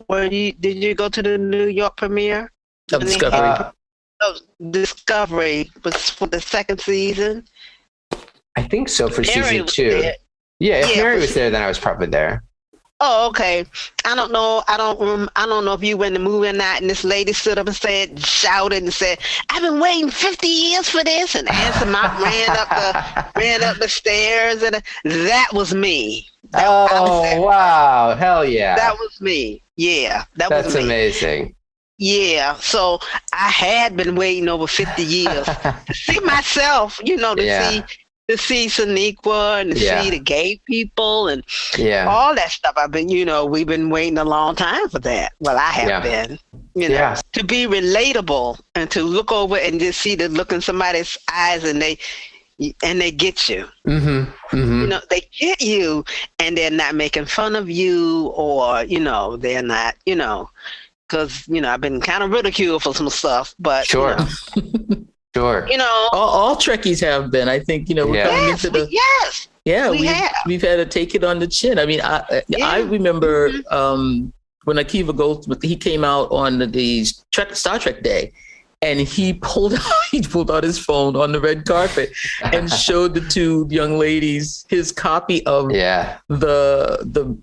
Did you go to the New York premiere? Of Discovery. Discovery was for the 2nd season. I think so, for season 2. Yeah, if Mary was there, then I was probably there. Oh, okay. I don't know if you were in the movie or not. And this lady stood up and shouted and said, "I've been waiting 50 years for this." And Anson Mount ran up the stairs, and that was me. Wow! Hell yeah! That was me. Yeah, that's amazing. Yeah, so I had been waiting over 50 years to see myself, to see Sonequa and to see the gay people and all that stuff. We've been waiting a long time for that. Well, I have been, to be relatable and to look over and just see the look in somebody's eyes and they get you. They get you and they're not making fun of you or, they're not, because, I've been kind of ridiculed for some stuff, but sure. Sure. All Trekkies have been. I think, we're coming into the... Yes. Yeah, we've had to take it on the chin. I mean, I remember when Akiva Goldsmith, he came out on the Star Trek Day, And he pulled out his phone on the red carpet and showed the two young ladies his copy of the book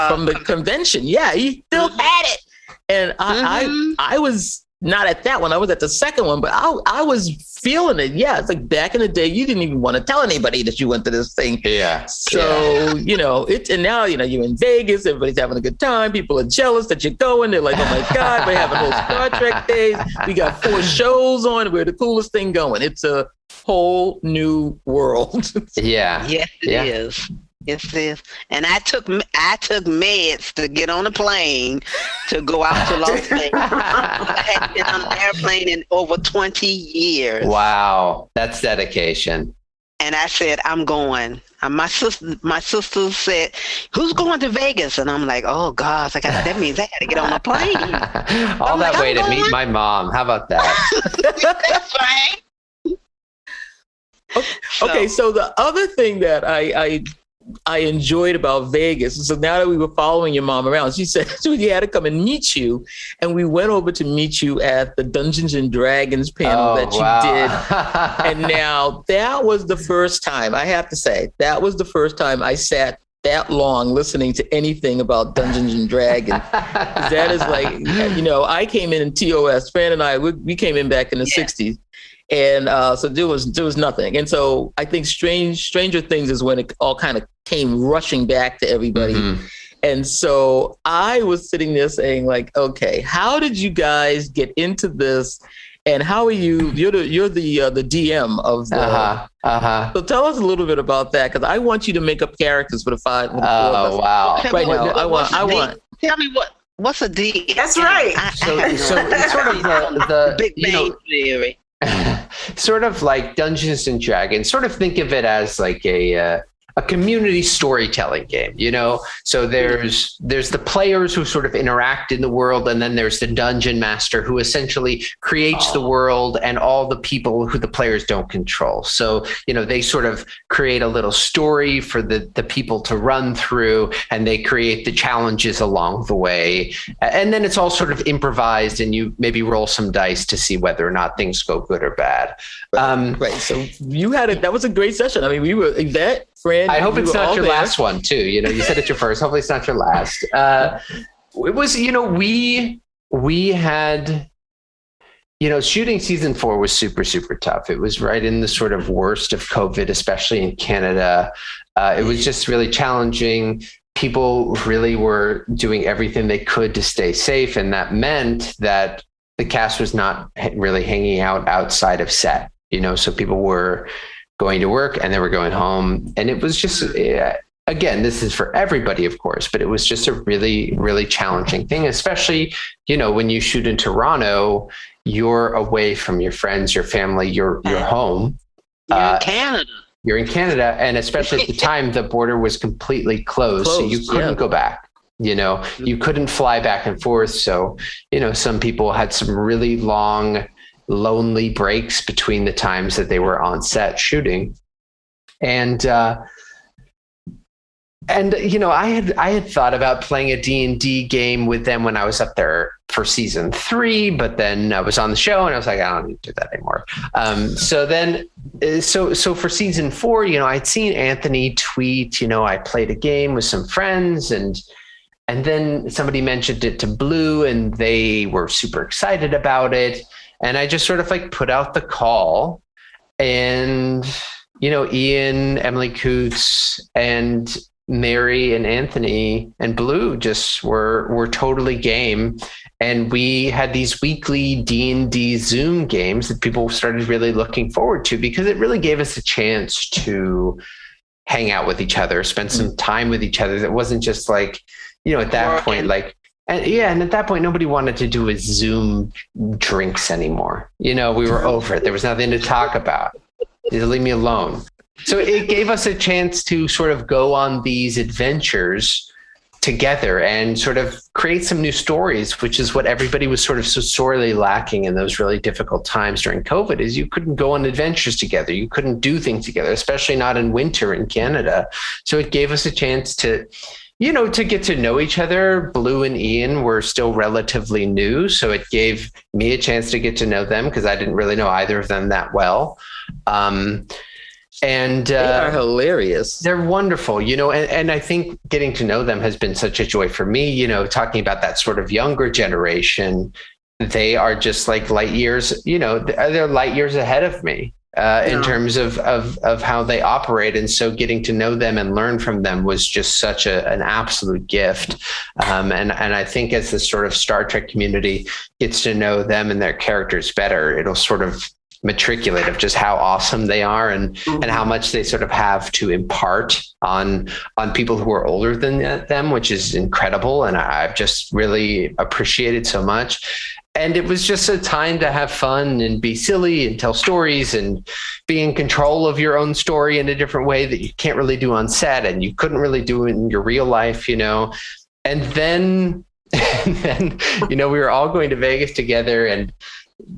from the convention. Yeah, he still had it. And I was not at that one. I was at the second one, but I was feeling it. Yeah, it's like back in the day, you didn't even want to tell anybody that you went to this thing. Yeah. So, and now, you're in Vegas, everybody's having a good time. People are jealous that you're going. They're like, oh my God, we're having whole Star Trek days. We got 4 shows on. We're the coolest thing going. It's a whole new world. Yeah. Yes, it is. Yes, it is. And I took meds to get on a plane to go out to Las Vegas. I hadn't been on an airplane in over 20 years. Wow, that's dedication. And I said, I'm going. And my sister said, who's going to Vegas? And I'm like, oh gosh, that means I got to get on a plane. All that way to meet my mom. How about that? That's right. Okay, so the other thing that I enjoyed about Vegas. So now that we were following your mom around, she said we had to come and meet you. And we went over to meet you at the Dungeons and Dragons panel that you did. And now that was the first time, I have to say, that was the first time I sat that long listening to anything about Dungeons and Dragons. That is like, I came in TOS, Fran and I, we came in back in the 60s. And so there was nothing. And so I think Stranger Things is when it all kind of came rushing back to everybody. Mm-hmm. And so I was sitting there saying like, okay, how did you guys get into this? And how are you? You're the DM of the. So tell us a little bit about that, because I want you to make up characters for the 5. Oh wow! Right now, I want. Tell me what's a DM? That's right. So it's sort of the Big Bang Theory. Sort of like Dungeons and Dragons. Sort of think of it as like a community storytelling game, So there's the players who sort of interact in the world, and then there's the dungeon master who essentially creates the world and all the people who the players don't control. So, they sort of create a little story for the people to run through, and they create the challenges along the way. And then it's all sort of improvised, and you maybe roll some dice to see whether or not things go good or bad. Right. So you that was a great session. I mean, we were Yvette, Fran. I hope it's not your last one too. You said it's your first. Hopefully it's not your last. It was, we had, shooting season 4 was super, super tough. It was right in the sort of worst of COVID, especially in Canada. It was just really challenging. People really were doing everything they could to stay safe. And that meant that the cast was not really hanging out outside of set, so people were going to work and they were going home. And it was just, again, this is for everybody, of course, but it was just a really, really challenging thing, especially, when you shoot in Toronto, you're away from your friends, your family, your home. You're in Canada. You're in Canada. And especially at the time, the border was completely closed so you couldn't go back. You couldn't fly back and forth. So, some people had some really long, lonely breaks between the times that they were on set shooting. And I had thought about playing a D&D game with them when I was up there for season 3, but then I was on the show and I was like, I don't need to do that anymore. So for season 4, I'd seen Anthony tweet, I played a game with some friends, and then somebody mentioned it to Blue and they were super excited about it. And I just sort of like put out the call, and, Ian, Emily Coots, and Mary and Anthony and Blue just were totally game. And we had these weekly D&D Zoom games that people started really looking forward to, because it really gave us a chance to hang out with each other, spend some time with each other. It wasn't just like, at that point, like, and at that point, nobody wanted to do a Zoom drinks anymore. We were over it. There was nothing to talk about. Just leave me alone. So it gave us a chance to sort of go on these adventures together and sort of create some new stories, which is what everybody was sort of so sorely lacking in those really difficult times during COVID, is you couldn't go on adventures together. You couldn't do things together, especially not in winter in Canada. So it gave us a chance to to get to know each other. Blue and Ian were still relatively new, so it gave me a chance to get to know them because I didn't really know either of them that well. And they are hilarious. They're wonderful, and I think getting to know them has been such a joy for me, talking about that sort of younger generation. They are just like light years, they're light years ahead of me in terms of how they operate. And so getting to know them and learn from them was just such an absolute gift. And I think as the sort of Star Trek community gets to know them and their characters better, it'll sort of matriculate of just how awesome they are and how much they sort of have to impart on people who are older than them, which is incredible. And I've just really appreciated so much. And it was just a time to have fun and be silly and tell stories and be in control of your own story in a different way that you can't really do on set and you couldn't really do in your real life, And then, we were all going to Vegas together, and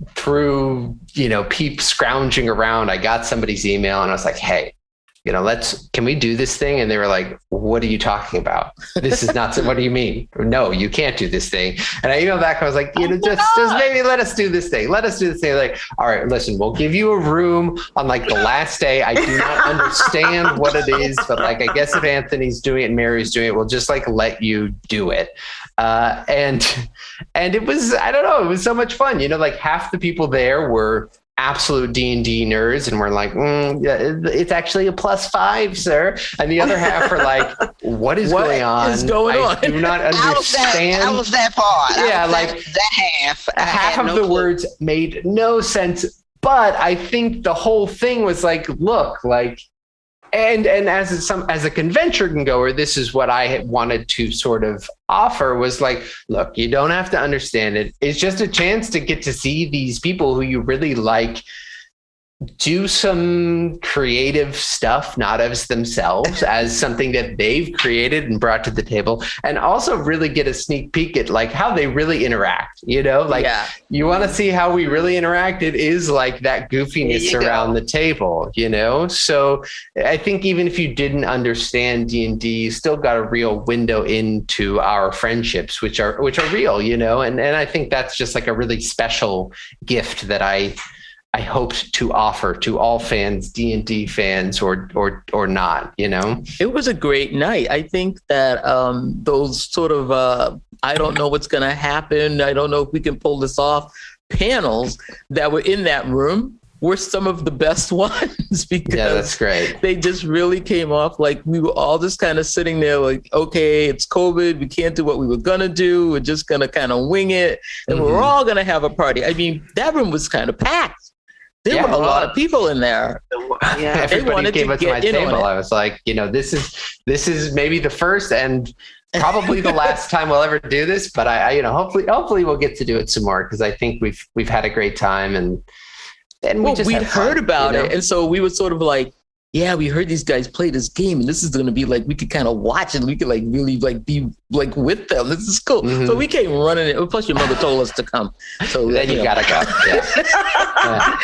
through, peeps scrounging around, I got somebody's email and I was like, hey, can we do this thing? And they were like, what are you talking about? This is not, what do you mean? No, you can't do this thing. And I emailed back, I was like, just maybe let us do this thing. Let us do this thing. Like, all right, listen, we'll give you a room on like the last day. I do not understand what it is, but like, I guess if Anthony's doing it and Mary's doing it, we'll just like let you do it. And it was, I don't know, it was so much fun. Like half the people there were absolute D&D nerds, and we're like, it's actually a +5, sir. And the other half are like, what is going on? I do not understand. I was that part. Yeah, that half. Half of the words made no sense. But I think the whole thing was like, look, like, and as a convention goer, this is what I had wanted to sort of offer was like, look, you don't have to understand it. It's just a chance to get to see these people who you really like do some creative stuff, not as themselves, as something that they've created and brought to the table, and also really get a sneak peek at like how they really interact, you want to see how we really interact. It is like that goofiness around the table, So I think even if you didn't understand D&D, you still got a real window into our friendships, which are real, and I think that's just like a really special gift that I hoped to offer to all fans, D&D fans or not, It was a great night. I think that those sort of, I don't know what's going to happen, I don't know if we can pull this off, panels that were in that room were some of the best ones because that's great. They just really came off like we were all just kind of sitting there like, okay, it's COVID. We can't do what we were going to do. We're just going to kind of wing it. And we're all going to have a party. I mean, that room was kind of packed. There were a lot of people in there. Yeah, everybody came up to my table. I was like, this is maybe the first and probably the last time we'll ever do this. But I hopefully we'll get to do it some more because I think we've had a great time and we'd heard about it, and so we were sort of like, yeah, we heard these guys play this game, and this is going to be like we could kind of watch it. And we could like really like be like with them. This is cool. So we came running in. Plus, your mother told us to come. So then you gotta go. Yeah.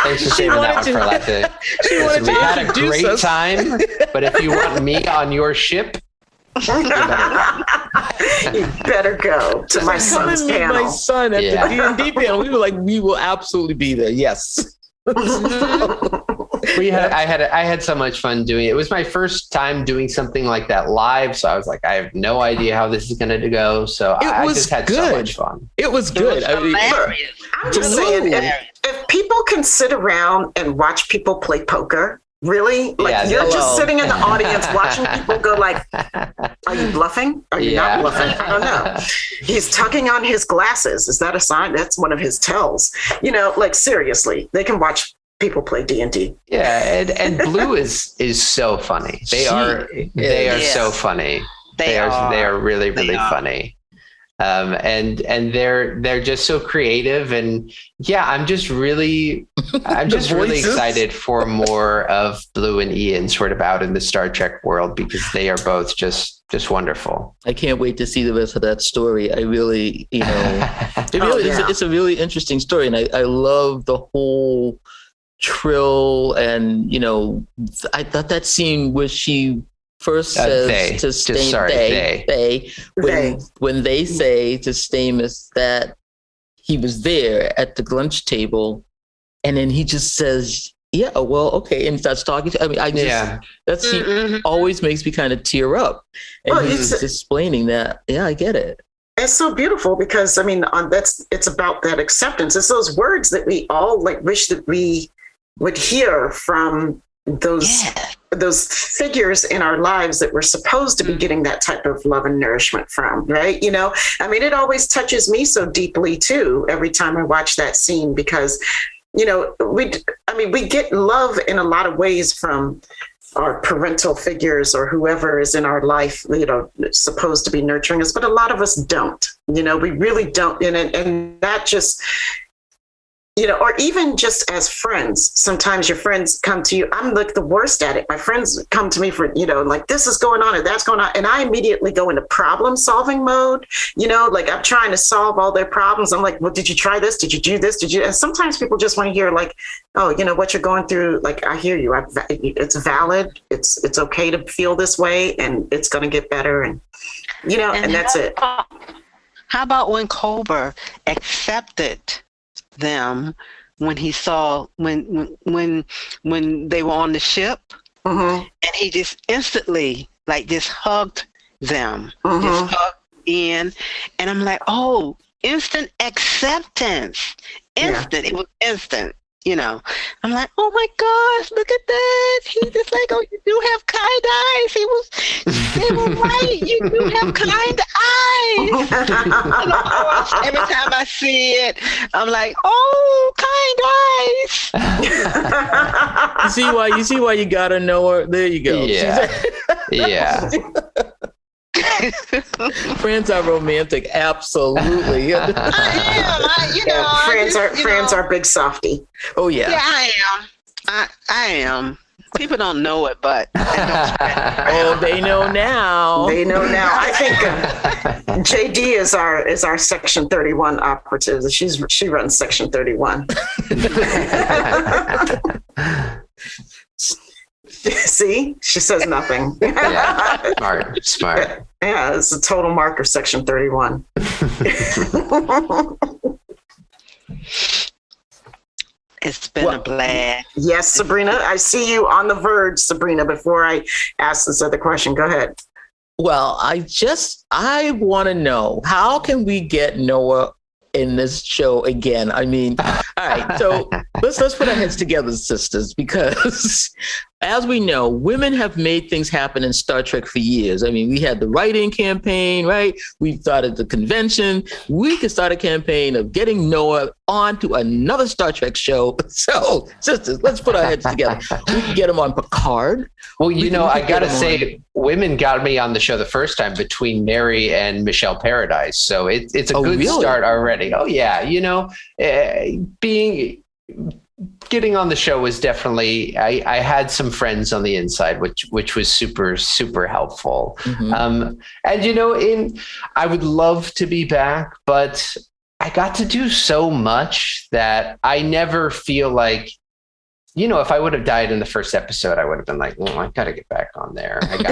Thanks for saving that one for last day. She wanted to we had a great time, but if you want me on your ship, you better go to my son's panel. My son at the D&D panel. We were like, we will absolutely be there. Yes. I had so much fun doing it. It was my first time doing something like that live, so I was like, I have no idea how this is going to go. So I just had so much fun. It was good. I'm just saying, if people can sit around and watch people play poker, really, like you're just sitting in the audience watching people go like, are you bluffing? Are you not bluffing? I don't know. He's tugging on his glasses. Is that a sign? That's one of his tells. Like seriously, they can watch people play D&D. Yeah, and Blue is so funny. They are so funny. They are really funny. And they're just so creative, and I'm just really excited for more of Blue and Ian sort of out in the Star Trek world because they are both just wonderful. I can't wait to see the rest of that story. I really, it's a really interesting story, and I love the whole Trill, and I thought that scene where she first says to Stamos, when they say to Stamos that he was there at the lunch table, and then he just says, yeah, well, okay, and starts talking to, I mean, that scene always makes me kind of tear up. And he's explaining that, yeah, I get it. It's so beautiful because, I mean, it's about that acceptance. It's those words that we all wish that we would hear from those figures in our lives that we're supposed to be getting that type of love and nourishment from, right? I mean, it always touches me so deeply too, every time I watch that scene, because, we get love in a lot of ways from our parental figures or whoever is in our life, supposed to be nurturing us, but a lot of us don't, we really don't. And that just, or even just as friends, sometimes your friends come to you. I'm like the worst at it. My friends come to me for, like this is going on and that's going on. And I immediately go into problem solving mode, like I'm trying to solve all their problems. I'm like, well, did you try this? Did you do this? And sometimes people just want to hear like, oh, what you're going through. Like, I hear you. It's valid. It's okay to feel this way and it's going to get better. And, and that's it. How about when Culber accepted them when he saw when they were on the ship, and he just instantly just hugged them, just hugged in, and I'm like, oh, instant acceptance, instant. It was instant. I'm like, oh my gosh, look at that. He just like, oh, you do have kind eyes. They were right. You do have kind eyes. Every time I see it, I'm like, oh, kind eyes. You see why you gotta know her. There you go. Yeah. Friends are romantic, absolutely. I am. Friends are big softy. Oh yeah. Yeah, I am. People don't know it, but they know now. They know now. I think JD is our Section 31 operative. She runs Section 31. See, she says nothing. Yeah, smart. Yeah, it's a total mark of Section 31. It's been a blast. Yes, Sabrina, I see you on the verge, Sabrina. Before I ask this other question, go ahead. Well, I want to know, how can we get Noah in this show again? I mean, all right, so let's put our heads together, sisters, because as we know, women have made things happen in Star Trek for years. I mean, we had the write-in campaign, right? We started the convention. We could start a campaign of getting Noah onto another Star Trek show. So, sisters, let's put our heads together. We can get him on Picard. Well, I got to say, women got me on the show the first time between Mary and Michelle Paradise. So it's a good start already. Oh, yeah. Getting on the show was definitely, I had some friends on the inside, which was super, super helpful. And, I would love to be back, but I got to do so much that I never feel like, if I would have died in the first episode, I would have been like, well, I got to get back on there. But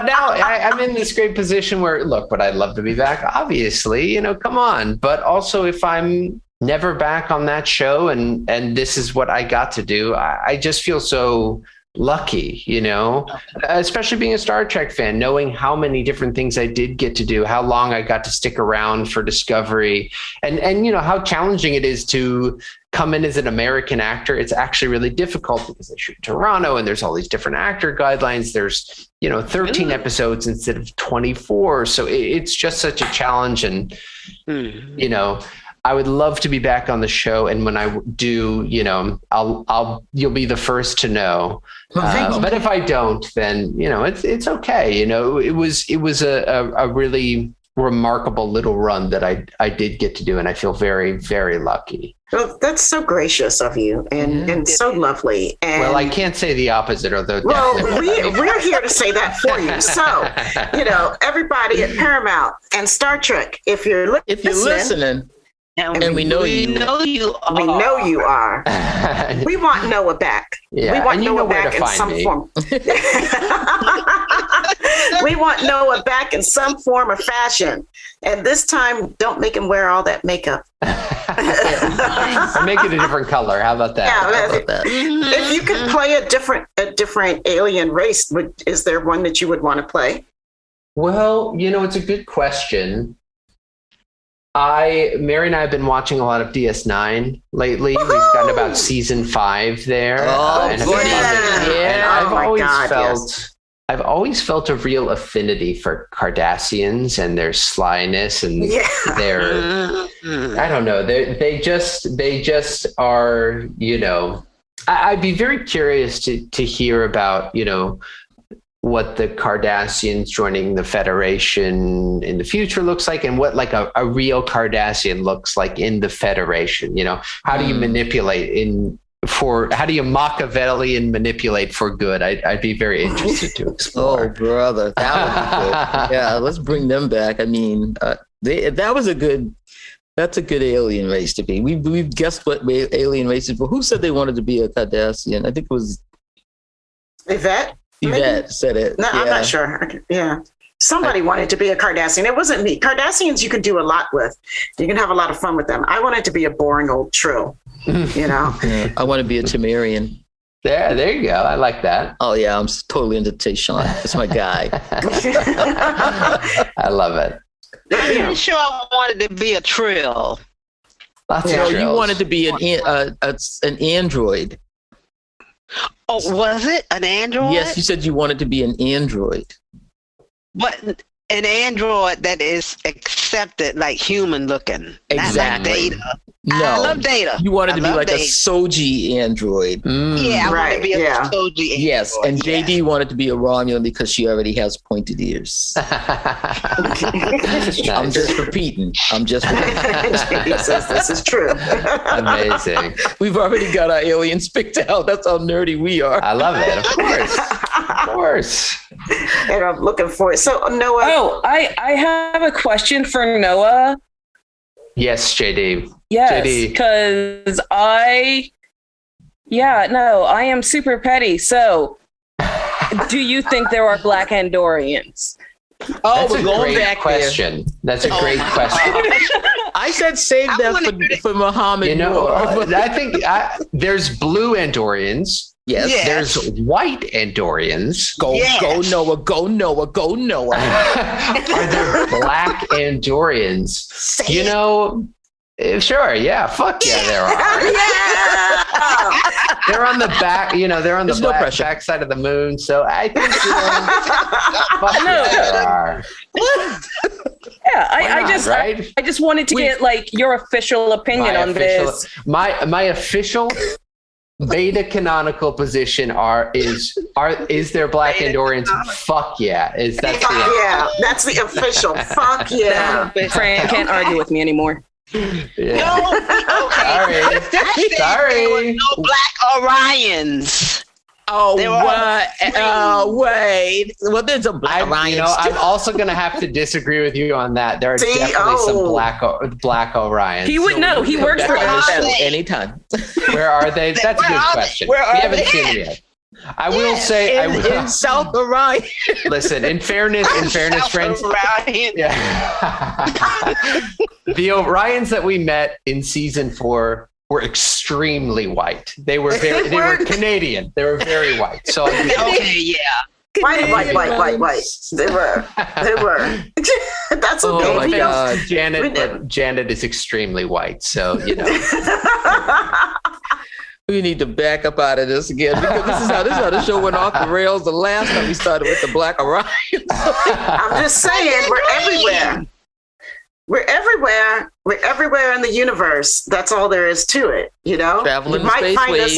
now I'm in this great position where, look, would I love to be back? Obviously, come on. But also, if I'm never back on that show and this is what I got to do, I just feel so lucky, especially being a Star Trek fan, knowing how many different things I did get to do, how long I got to stick around for Discovery, and how challenging it is to come in as an American actor. It's actually really difficult because they shoot in Toronto and there's all these different actor guidelines. There's 13 episodes instead of 24, so it's just such a challenge. And I would love to be back on the show, and when I do, you'll be the first to know. But if I don't, then it's okay. It was a really remarkable little run that I did get to do, and I feel very, very lucky. Well, that's so gracious of you and so lovely. And well, I can't say the opposite, although. Well, we're here to say that for you. So, everybody at Paramount and Star Trek, if you're listening. And we know you are. We know you are. We want Noah back. Yeah, we want and you Noah know where back to in find some me. form. We want Noah back in some form or fashion. And this time, don't make him wear all that makeup. Or make it a different color. How about that? Yeah, How about that? if you could play a different alien race, is there one that you would want to play? Well, it's a good question. Mary and I have been watching a lot of DS9 lately. Woohoo! We've gotten about season 5 there. Oh, and goody. And Oh, I've always felt a real affinity for Cardassians and their slyness and their, I don't know, they just are, I'd be very curious to hear about, what the Cardassians joining the Federation in the future looks like, and what like a real Cardassian looks like in the Federation. How do you manipulate how do you Machiavellian manipulate for good? I'd be very interested to explore. Oh, brother, that would be good. Yeah, let's bring them back. I mean, that's a good alien race to be. We've guessed what alien races were. Who said they wanted to be a Cardassian? I think it was Yvette. Yvette said it. No, I'm not sure. Yeah. Somebody wanted to be a Cardassian. It wasn't me. Cardassians you can do a lot with. You can have a lot of fun with them. I wanted to be a boring old trill, Yeah, I want to be a Temerian. There you go. I like that. Oh, yeah, I'm totally into Tayshaun. That's my guy. I love it. I'm pretty sure I wanted to be a trill. Lots of You trills. wanted to be an android. Oh, was it an android? Yes, you said you wanted to be an android. But an android that is accepted, like human looking. Exactly. Not like Data. No, I love Data. You wanted to be love like a Data. Soji android. Yeah, I want to be a yeah. Soji android. Yes, and JD wanted to be a Romulan because she already has pointed ears. Nice. I'm just repeating. Jesus, this is true. Amazing. We've already got our aliens picked out. That's how nerdy we are. I love it. Of course. And I'm looking for it. So Noah. Oh, I have a question for Noah. Yes, JD. Yes, JD. because I am super petty. So, do you think there are Black Andorians? Oh, That's we're a going great back question. That's a great my question. I said save that for Muhammad. I think there's blue Andorians. Yes. Yeah. There's white Andorians. Go Noah, go Noah, go Noah. Are there black Andorians? Sure, yeah, fuck yeah, there are. Yeah. They're on the back, they're on the There's no pressure. back side of the moon. So I think, fuck yeah, there are. Yeah, I just wanted to get like your official opinion on this. My official beta-canonical position is there black Andorians? Fuck yeah. That's the official. Fuck yeah. Fran can't argue with me anymore. Yeah. No, okay. Sorry. There were no Black Orions. Oh, There are what? Wait. Well, there's a Black Orion. I'm also going to have to disagree with you on that. There are definitely some black Orions. He would know. He works for us. Anytime. Where are they? That's a good question. We haven't seen them yet. I will say, in South Orion. Listen, in fairness, friends. Orion. Yeah. The Orions that we met in season 4 were extremely white. They were Canadian. They were very white. So Okay, yeah. White. They were. That's Oh okay. my God. Janet is extremely white. So We need to back up out of this again because this is how the show went off the rails the last time we started with the Black Orion. I'm just saying, we're everywhere. We're everywhere in the universe. That's all there is to it. Traveling you might find us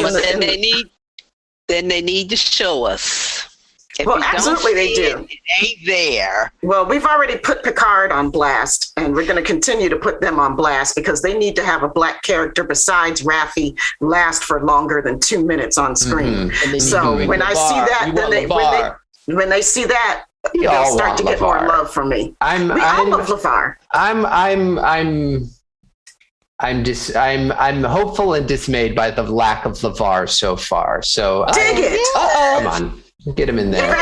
Then they need to show us. If Well, we don't absolutely they see do. It ain't there. Well, we've already put Picard on blast, and we're going to continue to put them on blast because they need to have a black character besides Raffi last for longer than 2 minutes on screen. Mm-hmm. So when I see that, when they see that, they'll start to get more love from me. We all love LeVar. I'm I'm hopeful and dismayed by the lack of LeVar so far. So dig it. Come on. Get him in there.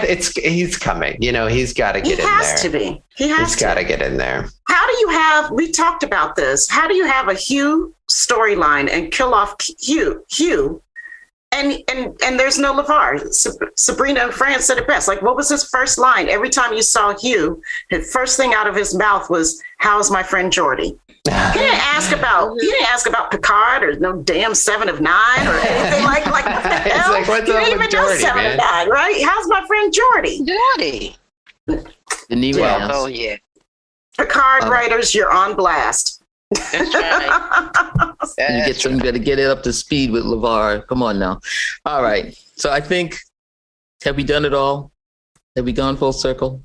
He's coming. He's got to get in there. He has to be. He's got to get in there. How do you have, we talked about this, how do you have a Hugh storyline and kill off Hugh and there's no LeVar? Sabrina and Fran said it best. Like, what was his first line? Every time you saw Hugh, the first thing out of his mouth was, "How's my friend Geordi?" He didn't ask about Picard or no damn 7 of 9 or anything like what the hell? Like, what's you up didn't with even know Geordi, 7 man? of 9, right? How's my friend Geordi? Didn't even ask. Oh yeah. Picard writers, you're on blast. That's right. You better get it up to speed with LeVar. Come on now. All right. So I think, have we done it all? Have we gone full circle?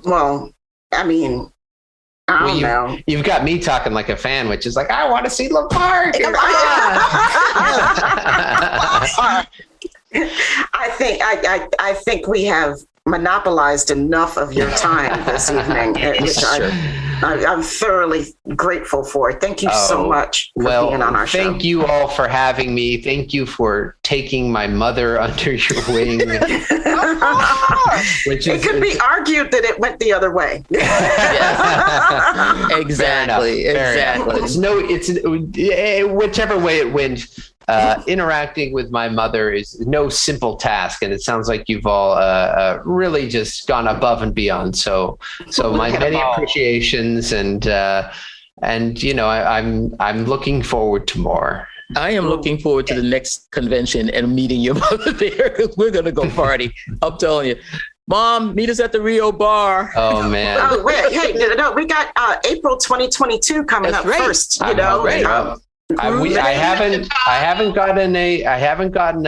Well, I mean, I don't know. You've got me talking like a fan, which is like, I want to see LeVar. I think we have monopolized enough of your time this evening, which I'm thoroughly grateful for. Thank you so much for being on our show. Thank you all for having me. Thank you for taking my mother under your wing. It could be argued that it went the other way. Exactly. It's whichever way it went. Interacting with my mother is no simple task, and it sounds like you've all really just gone above and beyond. So my many appreciations, and I'm looking forward to more. I am looking forward to the next convention and meeting your mother there, because we're gonna go party. I'm telling you. Mom, meet us at the Rio bar. Oh man! Oh wait, hey, no, we got April 2022 coming up first. I haven't gotten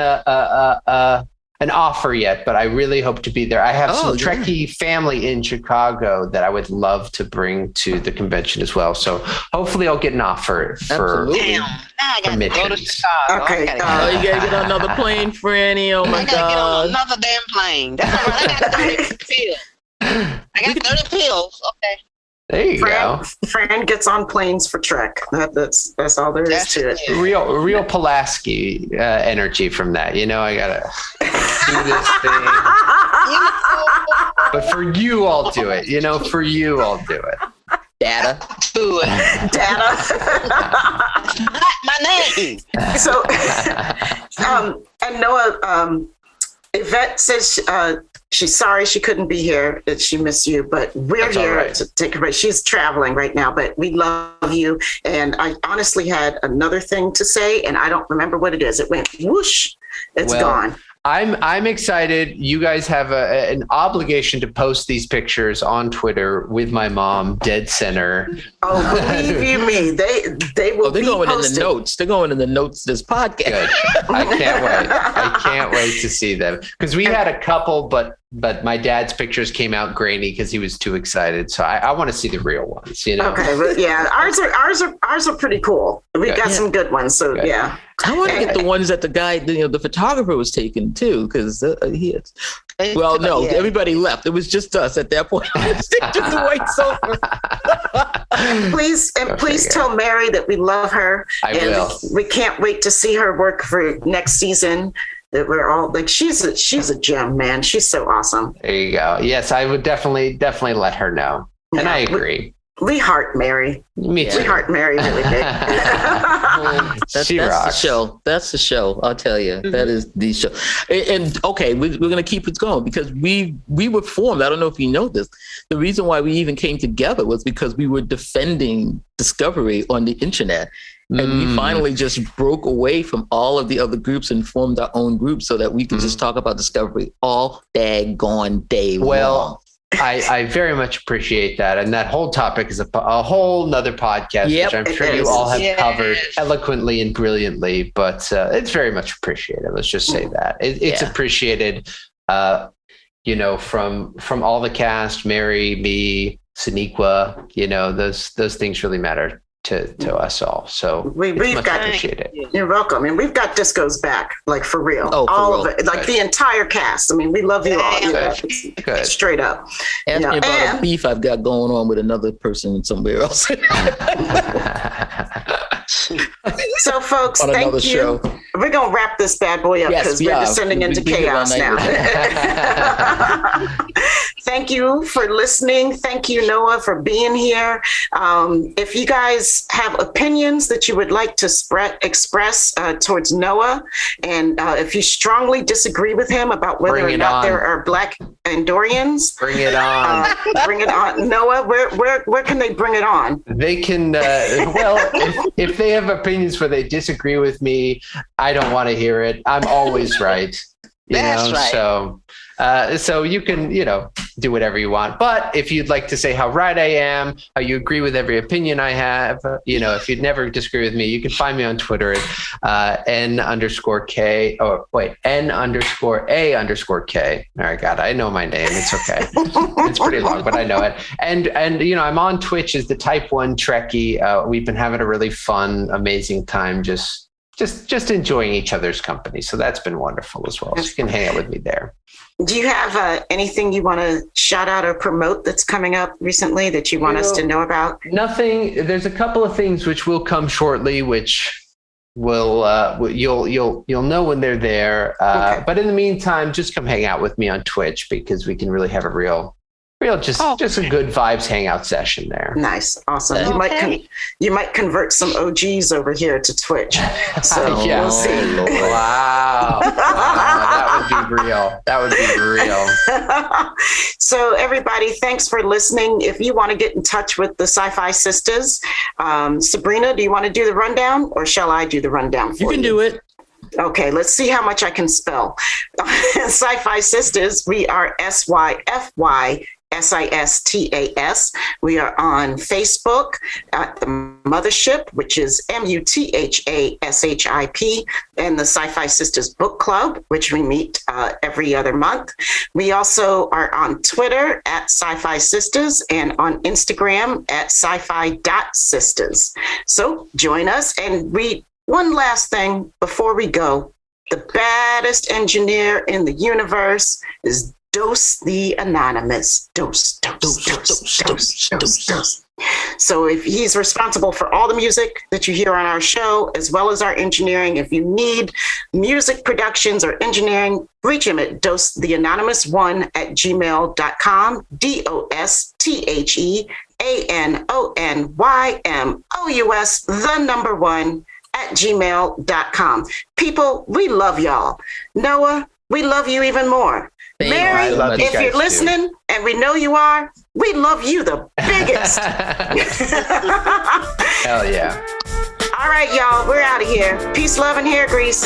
an offer yet, but I really hope to be there. I have some Trekkie family in Chicago that I would love to bring to the convention as well. So hopefully I'll get an offer for Damn, I got to go to Chicago. Okay. You gotta get on another plane, Franny. Oh my God. I gotta get on another damn plane. That's all right. I got 30 pills. I got 30 pills. Okay. There you go. Fran gets on planes for Trek. That's all there is to it. Real Pulaski energy from that. I gotta do this thing. But for you, I'll do it. For you, I'll do it. Data. Do it. Data. Not my name. So, and Noah, Yvette says she's sorry she couldn't be here, that she missed you, but we're here to take her break. She's traveling right now, but we love you. And I honestly had another thing to say, and I don't remember what it is. It went whoosh. It's gone. I'm excited. You guys have an obligation to post these pictures on Twitter with my mom dead center. Oh, believe you me, they will. They're going posted. in the notes. They're going in the notes of this podcast. Good. I can't wait to see them, because we had a couple, but my dad's pictures came out grainy because he was too excited. So I want to see the real ones. Okay, but yeah, ours are pretty cool. We got some good ones. So yeah. I want to get the ones that the guy, the photographer was taking too, because he is. Well, no, everybody left. It was just us at that point. Just the white sofa. Please tell Mary that we love her. I will. We can't wait to see her work for next season. That we're all like, she's a gem, man. She's so awesome. There you go. Yes, I would definitely let her know. And I agree. We heart Mary. Me too. We heart Mary really big. That's the show. That's the show. I'll tell you. Mm-hmm. That is the show. And okay, we're going to keep it going, because we were formed. I don't know if you know this. The reason why we even came together was because we were defending Discovery on the internet. And we finally just broke away from all of the other groups and formed our own group so that we could just talk about Discovery all daggone day long. I very much appreciate that. And that whole topic is a whole nother podcast, which I'm sure you all have covered eloquently and brilliantly, but it's very much appreciated. Let's just say that. It's appreciated, from all the cast, Mary, me, Sonequa, those things really matter to us all. So we've much got appreciated. You're welcome. And we've got Discos back, like for real. All of it. Like the entire cast. I mean, we love you all. Good. Straight up. Ask me about a beef I've got going on with another person somewhere else. So, folks, thank you. Show. We're going to wrap this bad boy up because we're descending into chaos now. Thank you for listening. Thank you, Noah, for being here. If you guys have opinions that you would like to express towards Noah, and if you strongly disagree with him about whether or not there are Black Andorians, bring it on. Bring it on. Noah, where can they bring it on? They can, if they have opinions where they disagree with me, I don't want to hear it. I'm always right. That's right. So you can, do whatever you want. But if you'd like to say how right I am, how you agree with every opinion I have, if you'd never disagree with me, you can find me on Twitter at N_K. Oh, wait, N_A_K. All right, God, I know my name. It's okay. It's pretty long, but I know it. And I'm on Twitch as the Type 1 Trekkie. We've been having a really fun, amazing time just enjoying each other's company. So that's been wonderful as well. So you can hang out with me there. Do you have anything you want to shout out or promote that's coming up recently that you want us to know about? Nothing. There's a couple of things which will come shortly, which will you'll know when they're there. Okay. But in the meantime, just come hang out with me on Twitch because we can really have a real just a good vibes hangout session there. Nice, awesome. You might convert some OGs over here to Twitch. So we'll see. Wow, that would be real. So everybody, thanks for listening. If you want to get in touch with the SyFy Sistas, Sabrina, do you want to do the rundown, or shall I do the rundown for you? You can do it. Okay, let's see how much I can spell. SyFy Sistas, we are SyFy Sistas. We are on Facebook at the Mothership, which is MUTHASHIP, and the SyFy Sistas Book Club, which we meet every other month. We also are on Twitter at SyFy Sistas and on Instagram at SyFy.Sistas. So join us. And one last thing before we go. The baddest engineer in the universe is Dose the Anonymous. Dose. So if he's responsible for all the music that you hear on our show, as well as our engineering, if you need music productions or engineering, reach him at dosetheanonymous1@gmail.com, DOSTHEANONYMOUS, the number 1@gmail.com. People, we love y'all. Noah, we love you even more. Mary, if you're listening, and we know you are, we love you the biggest. Hell yeah. All right, y'all, we're out of here. Peace, love, and hair grease.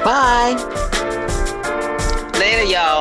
Bye. Later, y'all.